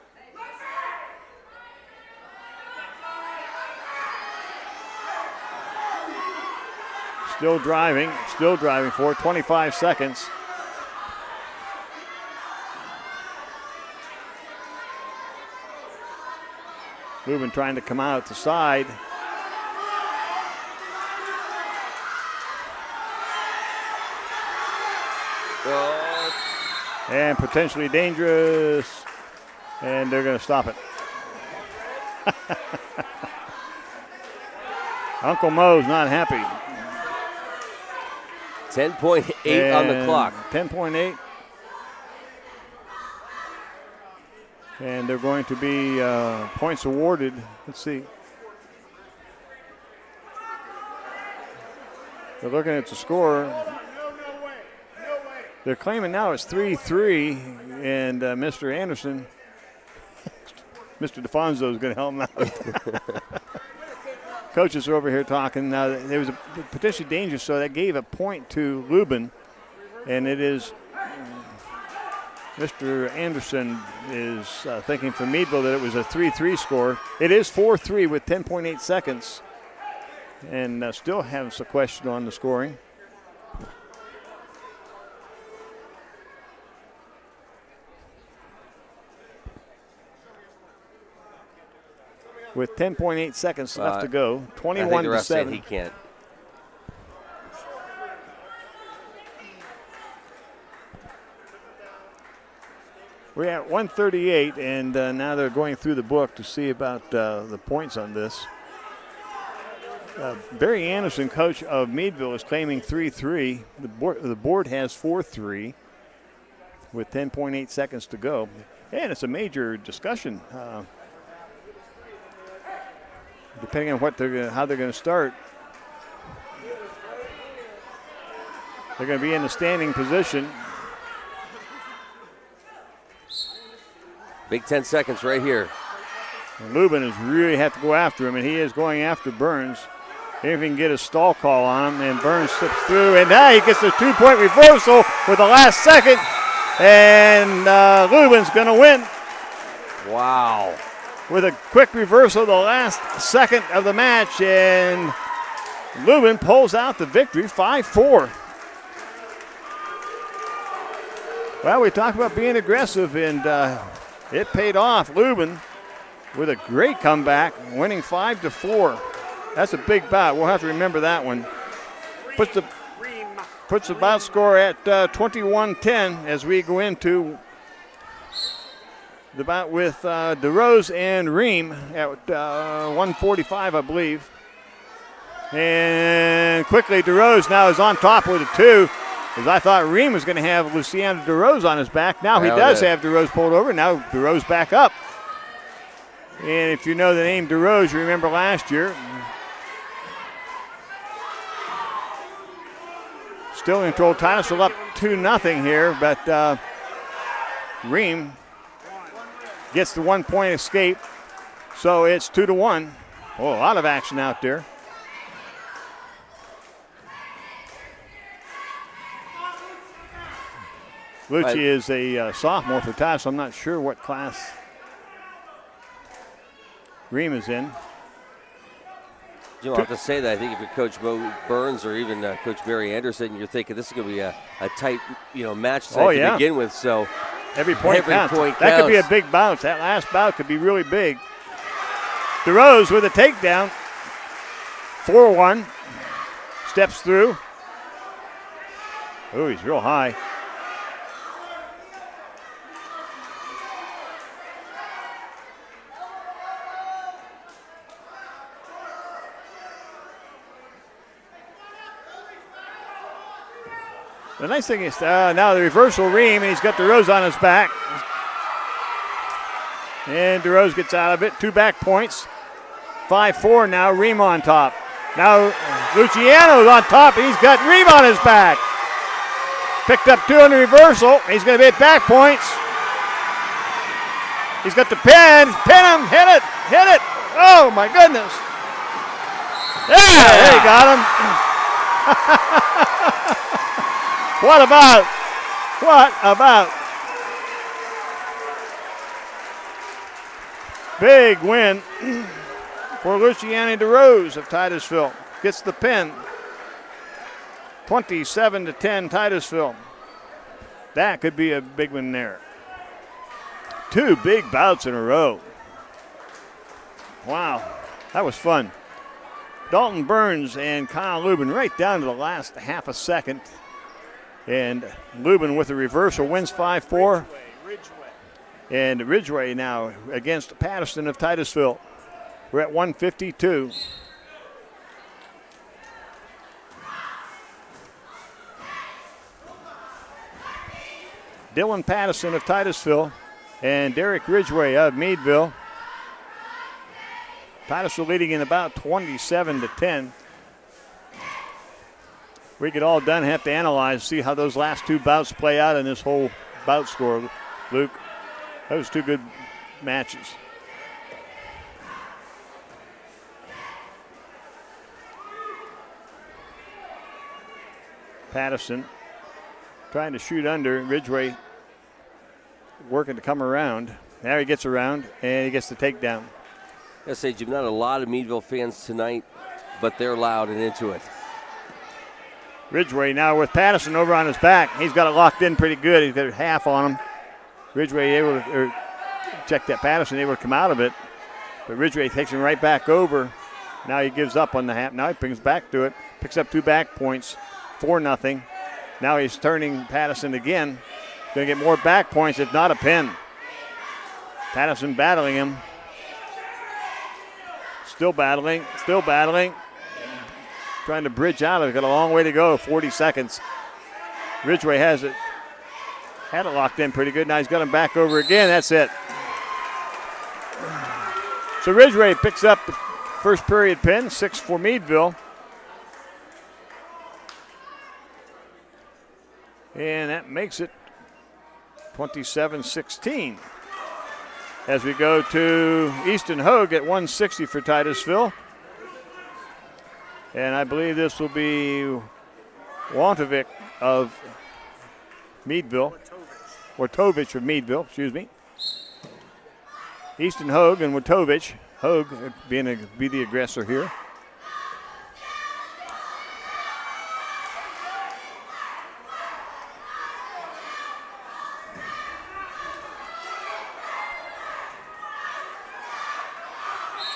Still driving for 25 seconds. Lubin trying to come out at the side. And potentially dangerous. And they're going to stop it. Uncle Mo's not happy. 10.8 on the clock. 10.8. And they're going to be points awarded. Let's see. They're looking at the score. They're claiming now it's 3-3, and Mr. Anderson, Mr. DeFonso is going to help him out. Coaches are over here talking. Now, there was a potentially dangerous, so that gave a point to Lubin, and it is Mr. Anderson is thinking for Meadville that it was a 3-3 score. It is 4-3 with 10.8 seconds, and still has a question on the scoring. With 10.8 seconds left to go, 21-7. He can't. We're at 138, and now they're going through the book to see about the points on this. Barry Anderson, coach of Meadville, is claiming 3-3. The board has 4-3 with 10.8 seconds to go. And it's a major discussion. Depending on how they're going to start. They're going to be in the standing position. Big 10 seconds right here. And Lubin is really have to go after him, and he is going after Burns. If he can get a stall call on him, and Burns slips through, and now he gets a 2-point reversal with the last second, and Lubin's going to win. Wow. With a quick reversal the last second of the match, and Lubin pulls out the victory, 5-4. Well, we talked about being aggressive, and it paid off. Lubin with a great comeback, winning 5-4. That's a big bout. We'll have to remember that one. Puts the bout score at 21-10 as we go into the bout with DeRose and Ream at 145, I believe. And quickly, DeRose now is on top with a 2. Because I thought Ream was going to have Luciano DeRose on his back. Now he does have DeRose pulled over. Now DeRose back up. And if you know the name DeRose, you remember last year. Still in control. Titusville up 2-0 here, but Ream gets the 1 point escape. So it's 2-1. Oh, a lot of action out there. Lucci is a sophomore for Todd, so I'm not sure what class Ream is in. You don't have to say that. I think if you're Coach Bo Burns or even Coach Barry Anderson, you're thinking this is going to be a tight, match to begin with. So every point counts. Point that could be a counts. big bounce. That last bout could be really big. DeRose with a takedown. 4-1. Steps through. Oh, he's real high. The nice thing is now the reversal Ream, and he's got DeRose on his back. And DeRose gets out of it. 2 back points. 5-4 now, Ream on top. Now Luciano's on top, and he's got Ream on his back. Picked up 2 on the reversal. He's going to be at back points. He's got the pin. Pin him. Hit it. Hit it. Oh, my goodness. Yeah, they got him. What about? What about? Big win for Luciani DeRose of Titusville. Gets the pin. 27-10 Titusville. That could be a big one there. 2 big bouts in a row. Wow, that was fun. Dalton Burns and Kyle Lubin right down to the last half a second. And Lubin with a reversal wins 5-4. Ridgeway. And Ridgeway now against Patterson of Titusville. We're at 152. Dylan Patterson of Titusville and Derek Ridgeway of Meadville. Titusville leading in about 27-10. We get all done, have to analyze, see how those last 2 bouts play out in this whole bout score, Luke. Those 2 good matches. Patterson trying to shoot under. Ridgeway working to come around. Now he gets around, and he gets the takedown. I say, Jim, not a lot of Meadville fans tonight, but they're loud and into it. Ridgeway now with Patterson over on his back. He's got it locked in pretty good. He's got a half on him. Ridgeway able to check that. Patterson able to come out of it. But Ridgeway takes him right back over. Now he gives up on the half. Now he brings back to it. Picks up 2 back points. 4-0. Now he's turning Patterson again. Going to get more back points, if not a pin. Patterson battling him. Still battling. Still battling. Trying to bridge out of it. Got a long way to go. 40 seconds. Ridgeway has it. Had it locked in pretty good. Now he's got him back over again. That's it. So Ridgeway picks up the first period pin. 6 for Meadville. And that makes it 27-16. As we go to Easton Hogue at 160 for Titusville. And I believe this will be Wantovic of Meadville. Watovich of Meadville, excuse me. Easton Hogue and Watovich. Hogue be the aggressor here.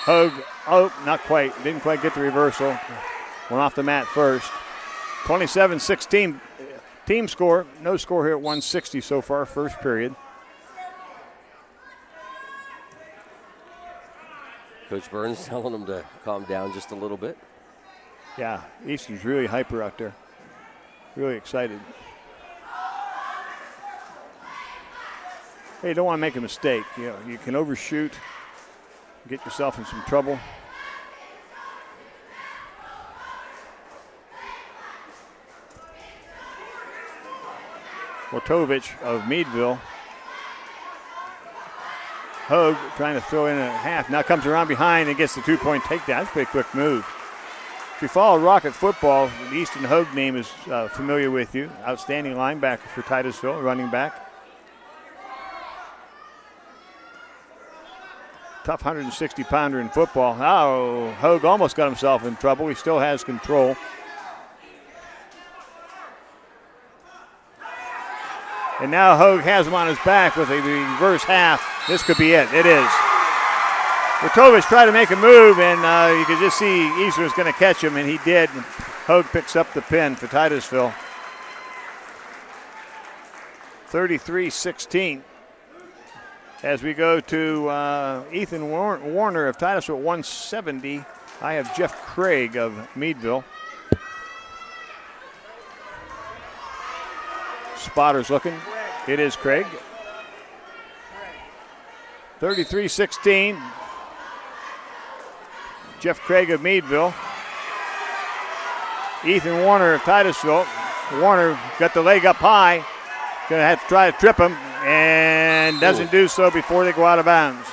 Hogue, not quite. Didn't quite get the reversal. Went off the mat first. 27-16 team score. No score here at 160 so far, first period. Coach Burns telling them to calm down just a little bit. Yeah, Easton's really hyper out there. Really excited. Hey, you don't want to make a mistake. You can overshoot. Get yourself in some trouble. Watovich of Meadville Hogue trying to throw in a half. Now comes around behind and gets the 2-point takedown. That's a pretty quick move. If you follow Rocket football, the Easton Hogue name is familiar with you. Outstanding linebacker for Titusville, running back. Tough 160-pounder in football. Oh, Hogue almost got himself in trouble. He still has control. And now Hogue has him on his back with a reverse half. This could be it. It is. Ratovich tried to make a move, and you could just see Easton was going to catch him, and he did. Hogue picks up the pin for Titusville. 33-16. As we go to Ethan Warner of Titusville at 170. I have Jeff Craig of Meadville. Spotter's looking. It is Craig. 33-16. Jeff Craig of Meadville. Ethan Warner of Titusville. Warner got the leg up high. Going to have to try to trip him, and doesn't do so before they go out of bounds.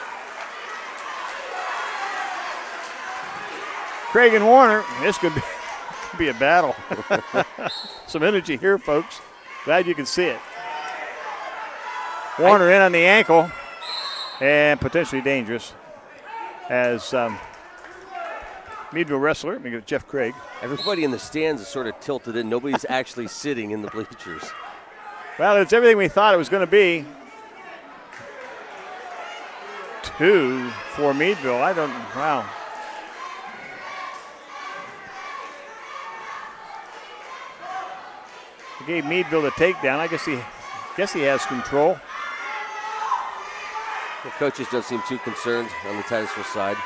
Craig and Warner, this could be a battle. Some energy here, folks. Glad you can see it. Warner in on the ankle, and potentially dangerous as Meadville wrestler. Let me get Jeff Craig. Everybody in the stands is sort of tilted in. Nobody's actually sitting in the bleachers. Well, it's everything we thought it was going to be. 2 for Meadville. Wow. He gave Meadville the takedown. I guess he has control. The coaches don't seem too concerned on the Titusville side.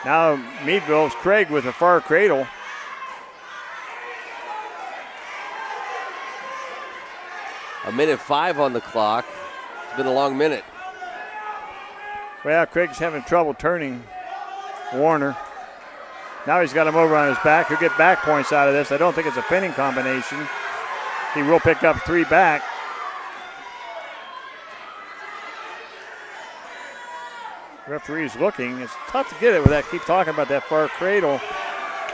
Now Meadville's Craig with a far cradle. A minute 5 on the clock. It's been a long minute. Well, Craig's having trouble turning Warner. Now he's got him over on his back. He'll get back points out of this. I don't think it's a pinning combination. He will pick up 3 back. Referee's looking. It's tough to get it with that. Keep talking about that far cradle.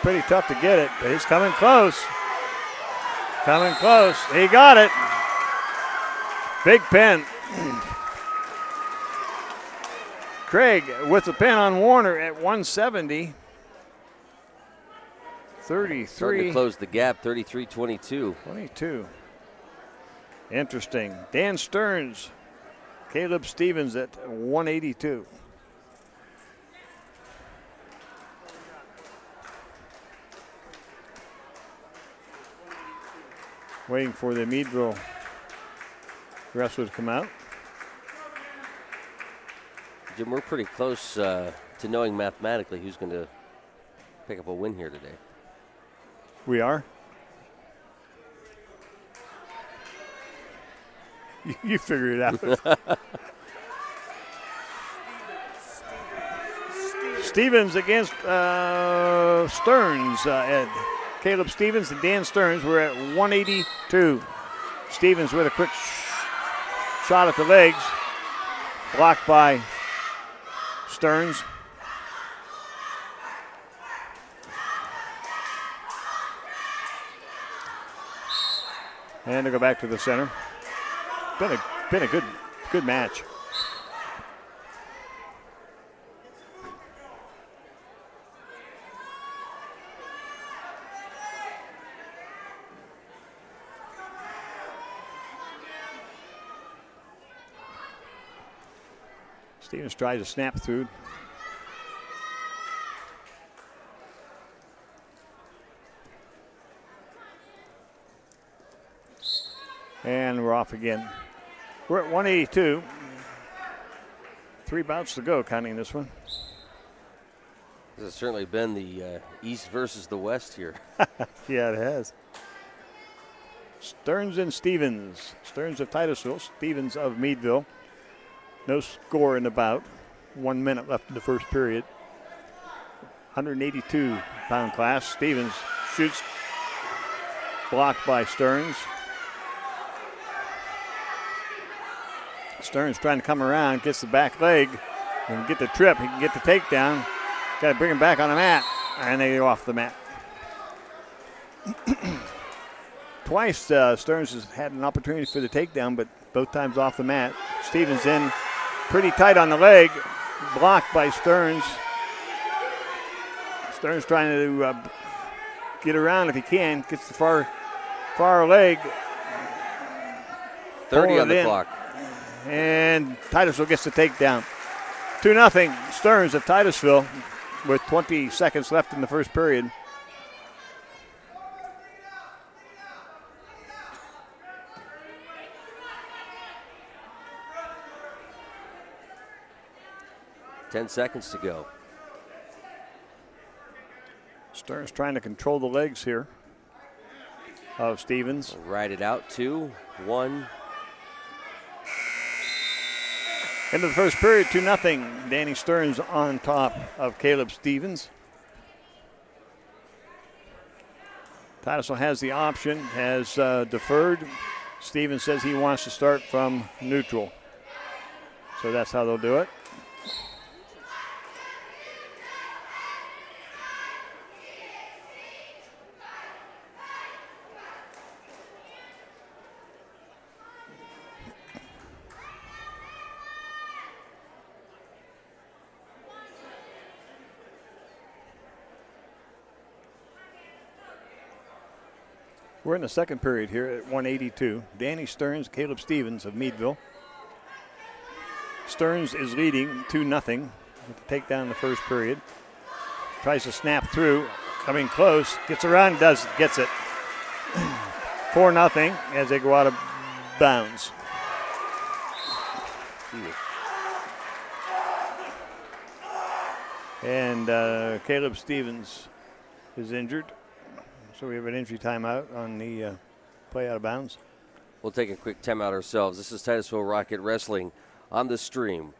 Pretty tough to get it, but he's coming close. Coming close. He got it. Big pin. Craig with the pin on Warner at 170. 33. Starting to close the gap, 33-22. 22. Interesting. Dan Stearns, Caleb Stevens at 182. Waiting for the Meadville wrestler to come out. Jim, we're pretty close to knowing mathematically who's going to pick up a win here today. We are? You figure it out. Stevens against Stearns. Caleb Stevens and Dan Stearns. We're at 182. Stevens with a quick shot at the legs. Blocked by Stearns. And to go back to the center. Been a good match. Stevens tries to snap through. And we're off again. We're at 182. 3 bouts to go, counting this one. This has certainly been the East versus the West here. Yeah, it has. Stearns and Stevens. Stearns of Titusville, Stevens of Meadville. No score in the bout. 1 minute left in the first period. 182-pound class. Stevens shoots. Blocked by Stearns. Stearns trying to come around, gets the back leg. can get the trip. He can get the takedown. Got to bring him back on the mat. And they go off the mat. Twice Stearns has had an opportunity for the takedown, but both times off the mat. Stevens in pretty tight on the leg. Blocked by Stearns. Stearns trying to get around if he can. Gets the far leg. 30 on the clock. And Titusville gets the takedown. 2-0 Stearns of Titusville with 20 seconds left in the first period. Ten seconds to go. Stearns trying to control the legs here of Stevens. Ride it out, 2-1. Into the first period, 2-0. Danny Stearns on top of Caleb Stevens. Titusville has the option, has deferred. Stevens says he wants to start from neutral. So that's how they'll do it. We're in the second period here at 182. Danny Stearns, Caleb Stevens of Meadville. Stearns is leading 2-0 with the takedown in the first period. Tries to snap through, coming close, gets around, gets it. 4-0 as they go out of bounds. And Caleb Stevens is injured. So we have an injury timeout on the play out of bounds. We'll take a quick timeout ourselves. This is Titusville Rocket Wrestling on the stream.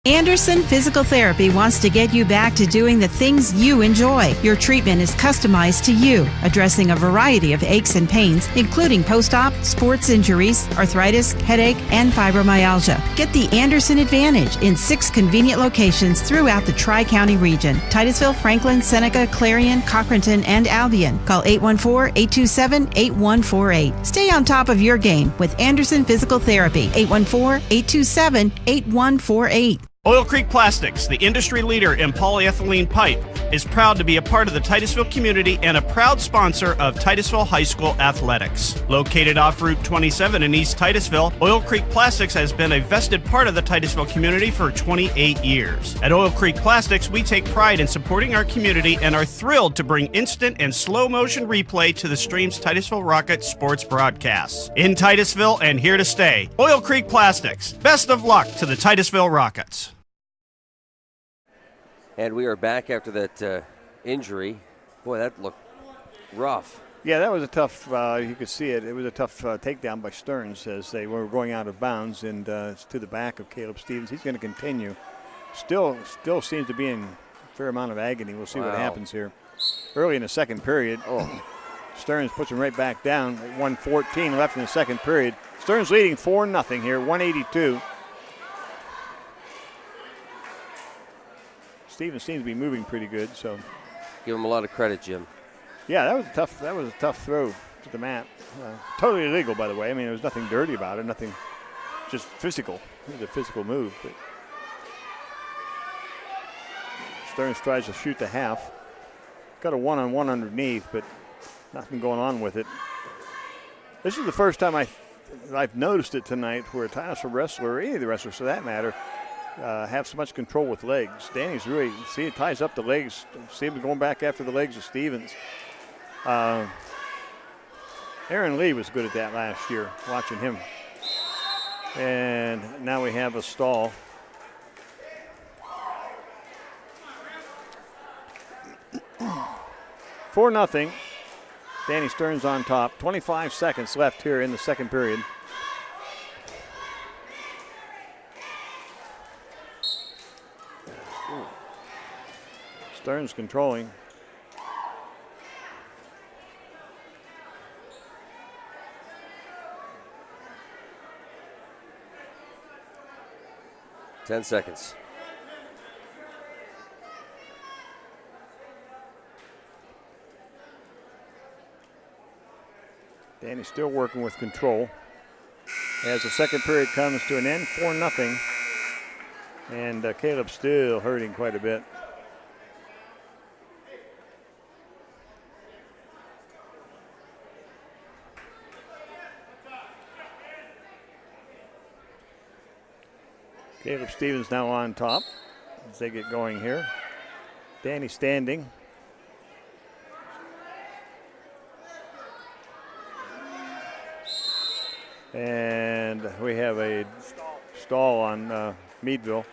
Anderson Physical Therapy wants to get you back to doing the things you enjoy. Your treatment is customized to you, addressing a variety of aches and pains, including post-op, sports injuries, arthritis, headache, and fibromyalgia. Get the Anderson Advantage in 6 convenient locations throughout the Tri-County region: Titusville, Franklin, Seneca, Clarion, Cochranton, and Albion. Call 814-827-8148. Stay on top of your game with Anderson Physical Therapy. 814-827-8148. Oil Creek Plastics, the industry leader in polyethylene pipe, is proud to be a part of the Titusville community and a proud sponsor of Titusville High School athletics. Located off Route 27 in East Titusville, Oil Creek Plastics has been a vested part of the Titusville community for 28 years. At Oil Creek Plastics, we take pride in supporting our community and are thrilled to bring instant and slow motion replay to the stream's Titusville Rocket sports broadcasts. In Titusville and here to stay, Oil Creek Plastics. Best of luck to the Titusville Rockets. And we are back after that injury. Boy, that looked rough. Yeah, that was a tough, you could see it. It was a tough takedown by Stearns as they were going out of bounds, and it's to the back of Caleb Stevens. He's going to continue. Still seems to be in a fair amount of agony. We'll see what happens here. Early in the second period, Stearns puts him right back down at 1:14 left in the second period. Stearns leading 4-0 here, 182. Stevens seems to be moving pretty good, so give him a lot of credit, Jim. Yeah, that was a tough throw to the mat. Totally illegal, by the way. I mean, there was nothing dirty about it, nothing, just physical. It was a physical move. But Stearns tries to shoot the half. Got a one-on-one underneath, but nothing going on with it. This is the first time I've noticed it tonight where a Titusville wrestler, or any of the wrestlers for that matter, have so much control with legs. Danny's really, see, it ties up the legs. See him going back after the legs of Stevens. Aaron Lee was good at that last year, watching him. And now we have a stall. 4-0. Danny Stearns on top. 25 seconds left here in the second period. Stearns controlling. 10 seconds. Danny still working with control. As the second period comes to an end, 4-0. And Caleb still hurting quite a bit. Caleb Stevens now on top as they get going here. Danny standing. And we have a stall on Meadville.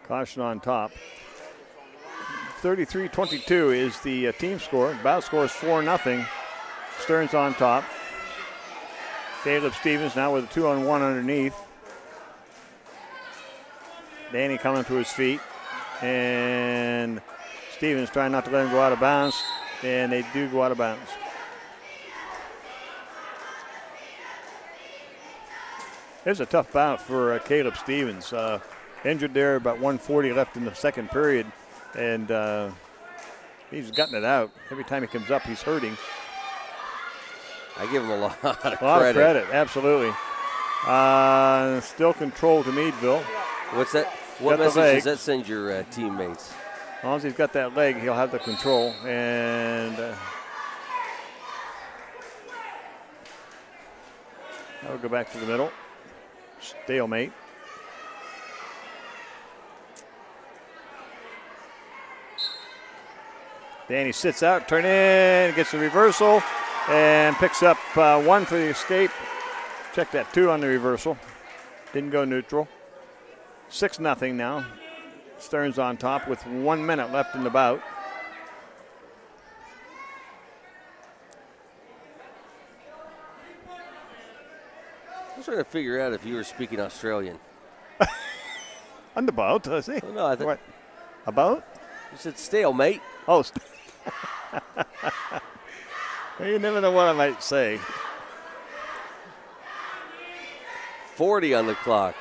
Caution on top. 33-22 is the team score. Bout score is 4-0. Stearns on top. Caleb Stevens now with a 2-on-1 underneath. Danny coming to his feet. And Stevens trying not to let him go out of bounds. And they do go out of bounds. It's a tough bout for Caleb Stevens. Injured there, about 1:40 left in the second period. And he's gotten it out. Every time he comes up, he's hurting. I give him a lot of credit. A lot of credit, absolutely. Still control to Meadville. What's that? What message does that send your teammates? As long as he's got that leg, he'll have the control. And I'll go back to the middle. Stalemate. Danny sits out, turn in, gets the reversal, and picks up 1 for the escape. Check that, 2 on the reversal. Didn't go neutral. 6-0 now. Stearns on top with 1 minute left in the bout. I was trying to figure out if you were speaking Australian. On the bout, I see. Oh, no, I What? About? You said stalemate. Oh, you never know what I might say. 40 on the clock.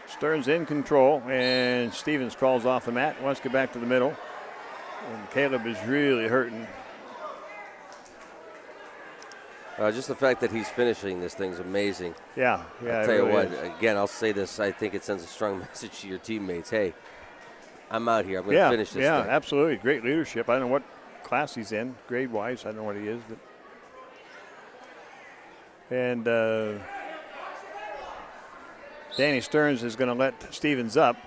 Stearns in control, and Stevens crawls off the mat, wants to get back to the middle. And Caleb is really hurting. Just the fact that he's finishing this thing's amazing. Yeah. I'll tell you what, again, I'll say this, I think it sends a strong message to your teammates. Hey, I'm out here. I'm going to finish this thing. Yeah, absolutely. Great leadership. I don't know what class he's in, grade-wise. I don't know what he is. And Danny Stearns is going to let Stevens up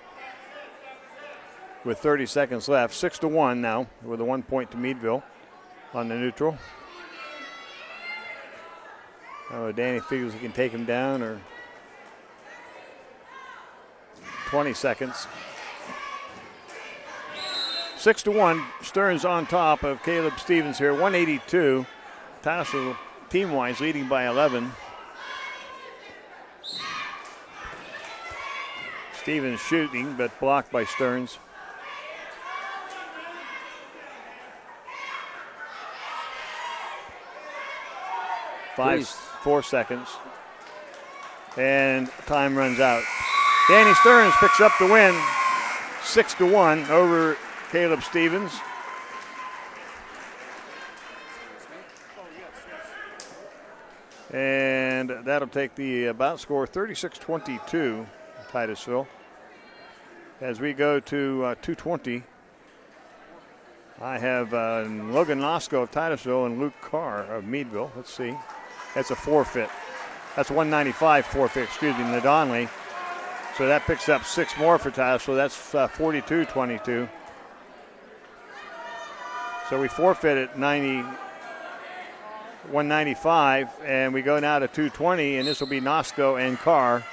with 30 seconds left. 6-1 now with a 1 point to Meadville on the neutral. Oh, Danny figures he can take him down, or 20 seconds. 6-1, Stearns on top of Caleb Stevens here, 182. Titusville team-wise leading by 11. Stevens shooting, but blocked by Stearns. Please. 4 seconds. And time runs out. Danny Stearns picks up the win, 6-1 over Caleb Stevens. And that'll take the bout score 36-22, Titusville. As we go to 2:20, I have Logan Nosko of Titusville and Luke Carr of Meadville. Let's see. That's a forfeit. That's 195 forfeit, excuse me, Nadonley. So that picks up 6 more for Titusville. That's 42-22. So we forfeit at 195, and we go now to 2:20, and this will be Nosko and Carr.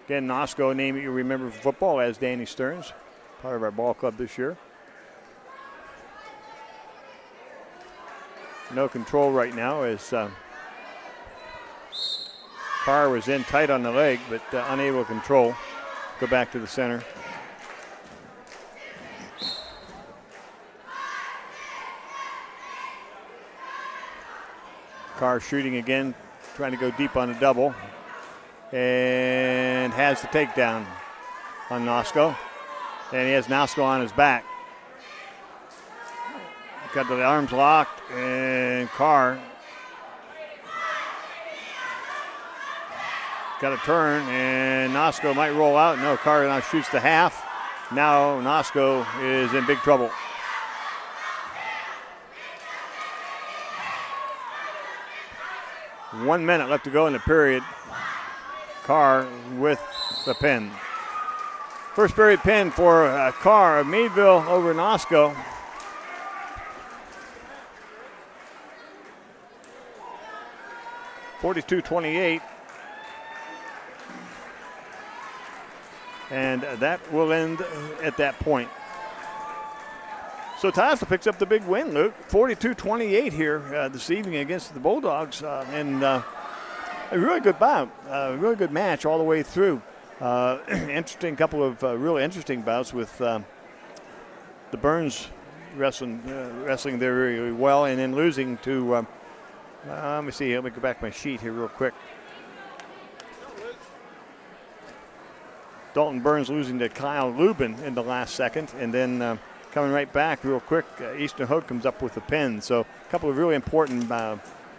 Again, Nosko, a name that you remember from football as Danny Stearns, part of our ball club this year. No control right now as Carr was in tight on the leg, but unable to control. go back to the center. Carr shooting again, trying to go deep on a double. And has the takedown on Nosko. And he has Nosko on his back. Got the arms locked, and Carr got a turn, and Nosko might roll out. No, Carr now shoots the half. Now Nosko is in big trouble. One minute left to go in the period. Carr with the pin. First period pin for Carr of Meadville over Nosko. (42-28). And that will end at that point. So Titusville picks up the big win, Luke. 42-28 here this evening against the Bulldogs. And a really good bout, a really good match all the way through. Interesting couple of really interesting bouts with the Burns wrestling there very well, and then losing to, let me see, let me go back to my sheet here real quick. Dalton Burns losing to Kyle Lubin in the last second, and then coming right back real quick, Eastern Hood comes up with a pin. So a couple of really important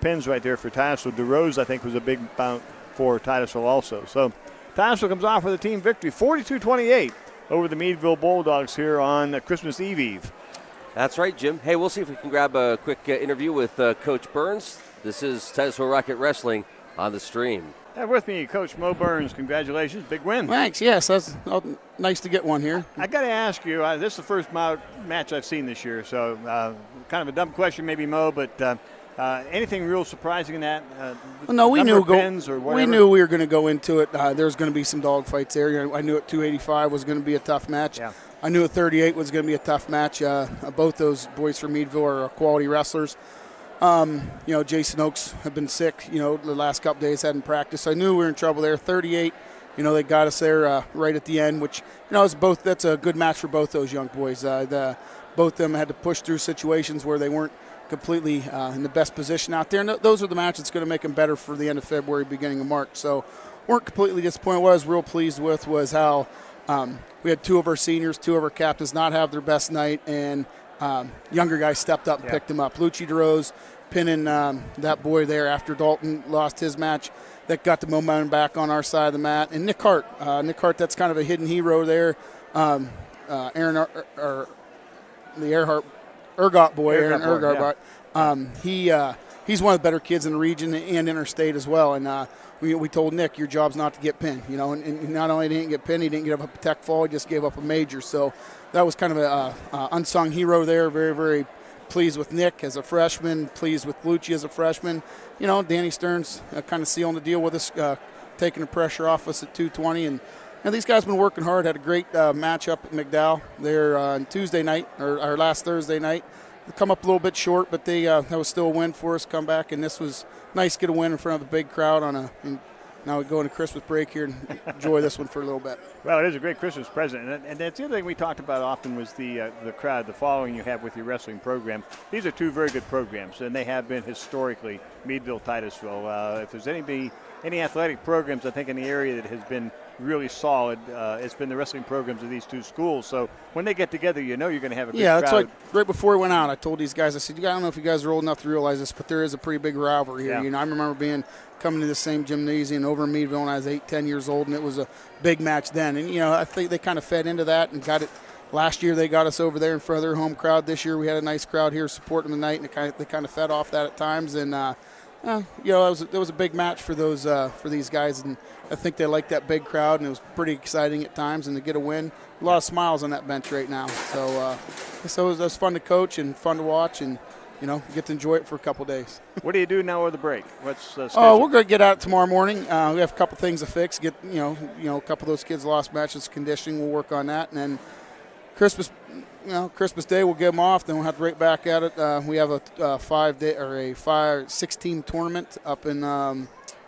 pins right there for Titusville. DeRose, I think, was a big bout for Titusville also. So Titusville comes off with a team victory, 42-28 over the Meadville Bulldogs here on Christmas Eve. That's right, Jim. Hey, we'll see if we can grab a quick interview with Coach Burns. This is Titusville Rocket Wrestling on the stream. Have with me, Coach Mo Burns. Congratulations, big win. Thanks. Yes, that's nice to get one here. I got to ask you, this is the first match I've seen this year, so kind of a dumb question maybe, Mo, but anything real surprising in that? No, we knew we were going to go into it. There's going to be some dog fights there. I knew at 285 was going to be a tough match. Yeah. I knew at 38 was going to be a tough match. Both those boys from Meadville are quality wrestlers. Jason Oakes have been sick, the last couple days, hadn't practiced. So I knew we were in trouble there. 38, they got us there right at the end, which, that's a good match for both those young boys. Both of them had to push through situations where they weren't completely in the best position out there. And those are the matches that's going to make them better for the end of February, beginning of March. So weren't completely disappointed. What I was real pleased with was how we had two of our seniors, two of our captains not have their best night, and younger guys stepped up and picked him up. Lucci DeRose pinning that boy there after Dalton lost his match. That got the momentum back on our side of the mat. And Nick Hart, that's kind of a hidden hero there. Aaron, the Ergot boy, Aaron Ergot. He's one of the better kids in the region and interstate as well. And we told Nick, your job's not to get pinned. And not only didn't he get pinned, he didn't give up a tech fall, he just gave up a major. So that was kind of a unsung hero there. Very, very pleased with Nick as a freshman, pleased with Lucci as a freshman. Danny Stearns kind of sealing the deal with us, taking the pressure off us at 220. And these guys have been working hard. Had a great match up at McDowell there on Tuesday night, or last Thursday night. They come up a little bit short, but that was still a win for us, come back. And this was nice to get a win in front of a big crowd and now we go into Christmas break here and enjoy this one for a little bit. Well, it is a great Christmas present. And that's the other thing we talked about often was the crowd, the following you have with your wrestling program. These are two very good programs, and they have been historically Meadville, Titusville. If there's any athletic programs, I think, in the area that has been really solid, it's been the wrestling programs of these two schools. So when they get together, you're going to have a good crowd. That's like right before we went out, I told these guys, I said, I don't know if you guys are old enough to realize this, but there is a pretty big rivalry here. I remember coming to the same gymnasium over in Meadville when I was 8-10 years old, and it was a big match then. And, I think they kind of fed into that and got it. Last year they got us over there in front of their home crowd. This year we had a nice crowd here supporting the night, and they kind of fed off that at times. And, it was a big match for these guys, and I think they liked that big crowd, and it was pretty exciting at times. And to get a win, a lot of smiles on that bench right now. So it was fun to coach and fun to watch, and get to enjoy it for a couple days. What do you do now over the break? What's the schedule? We're going to get out tomorrow morning. We have a couple things to fix. Get a couple of those kids lost matches, conditioning. We'll work on that, and then Christmas Day we'll get them off. Then we'll have to right back at it. We have a 6-team tournament up in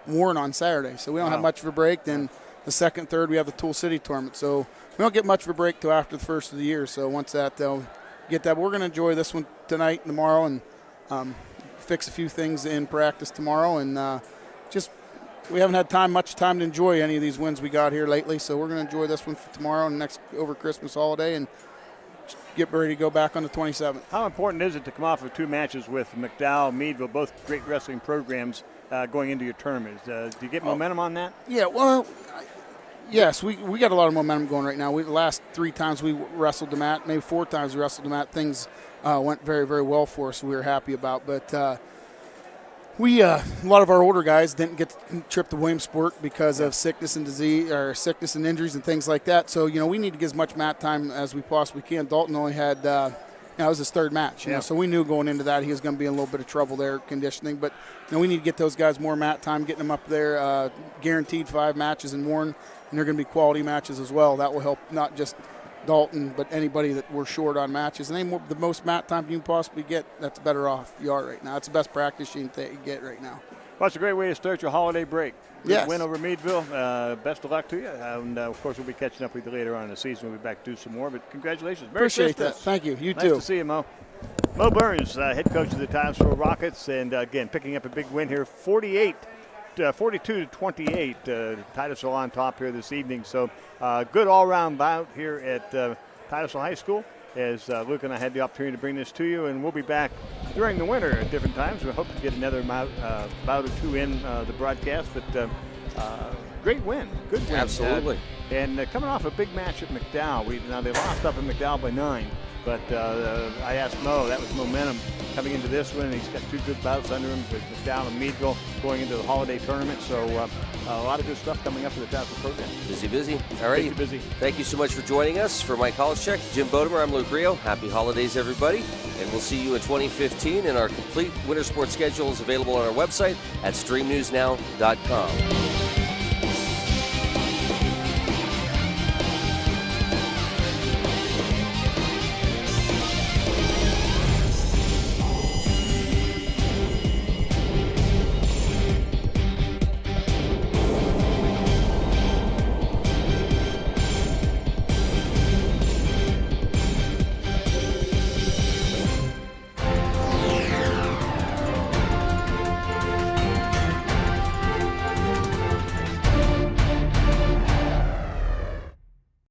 Warren on Saturday, so we don't have much of a break. Then the second, third, we have the Tool City tournament. So we don't get much of a break till after the first of the year. So once that, they'll get that. But we're going to enjoy this one tonight and tomorrow, and fix a few things in practice tomorrow. And we haven't had much time to enjoy any of these wins we got here lately. So we're going to enjoy this one for tomorrow and next over Christmas holiday, and get ready to go back on the 27th. How important is it to come off of 2 matches with McDowell, Meadville, both great wrestling programs, going into your tournaments? Do you get momentum on that? Yeah, well, yes, we got a lot of momentum going right now. The last 3 times we wrestled the mat, maybe 4 times we wrestled the mat, things went very, very well for us. We were happy about, but a lot of our older guys didn't get to trip to Williamsport because of sickness and disease, or sickness and injuries and things like that. So we need to get as much mat time as we possibly can. Dalton only had, it was his 3rd match, so we knew going into that he was going to be in a little bit of trouble there conditioning. But we need to get those guys more mat time, getting them up there, guaranteed 5 matches in Warren, and they're going to be quality matches as well. That will help not just Dalton, but anybody that we're short on matches. And the most mat time you can possibly get, that's better off you are right now. That's the best practice you can get right now. Well, it's a great way to start your holiday break. Yes. Win over Meadville. Best of luck to you. And, of course, we'll be catching up with you later on in the season. We'll be back to do some more. But congratulations. Merry Appreciate Christmas. that. Thank you. You nice too. Nice to see you, Mo. Mo Burns, head coach of the Titusville Rockets. And, again, picking up a big win here, 42-28. Titusville on top here this evening. So good all-around bout here at Titusville High School, as Luke and I had the opportunity to bring this to you, and we'll be back during the winter at different times. We hope to get another bout or 2 in the broadcast, but great win, good win. Absolutely. And coming off a big match at McDowell. Now they lost up at McDowell by 9, but I asked Mo, that was momentum coming into this one, and he's got 2 good bouts under him with McDowell and Meadville going into the holiday tournament. So a lot of good stuff coming up for the Titusville program. Busy. All right. Busy. Thank you so much for joining us. For Mike Hollischek, Jim Bodemer, I'm Luke Rio. Happy holidays, everybody. And we'll see you in 2015. And our complete winter sports schedule is available on our website at streamnewsnow.com.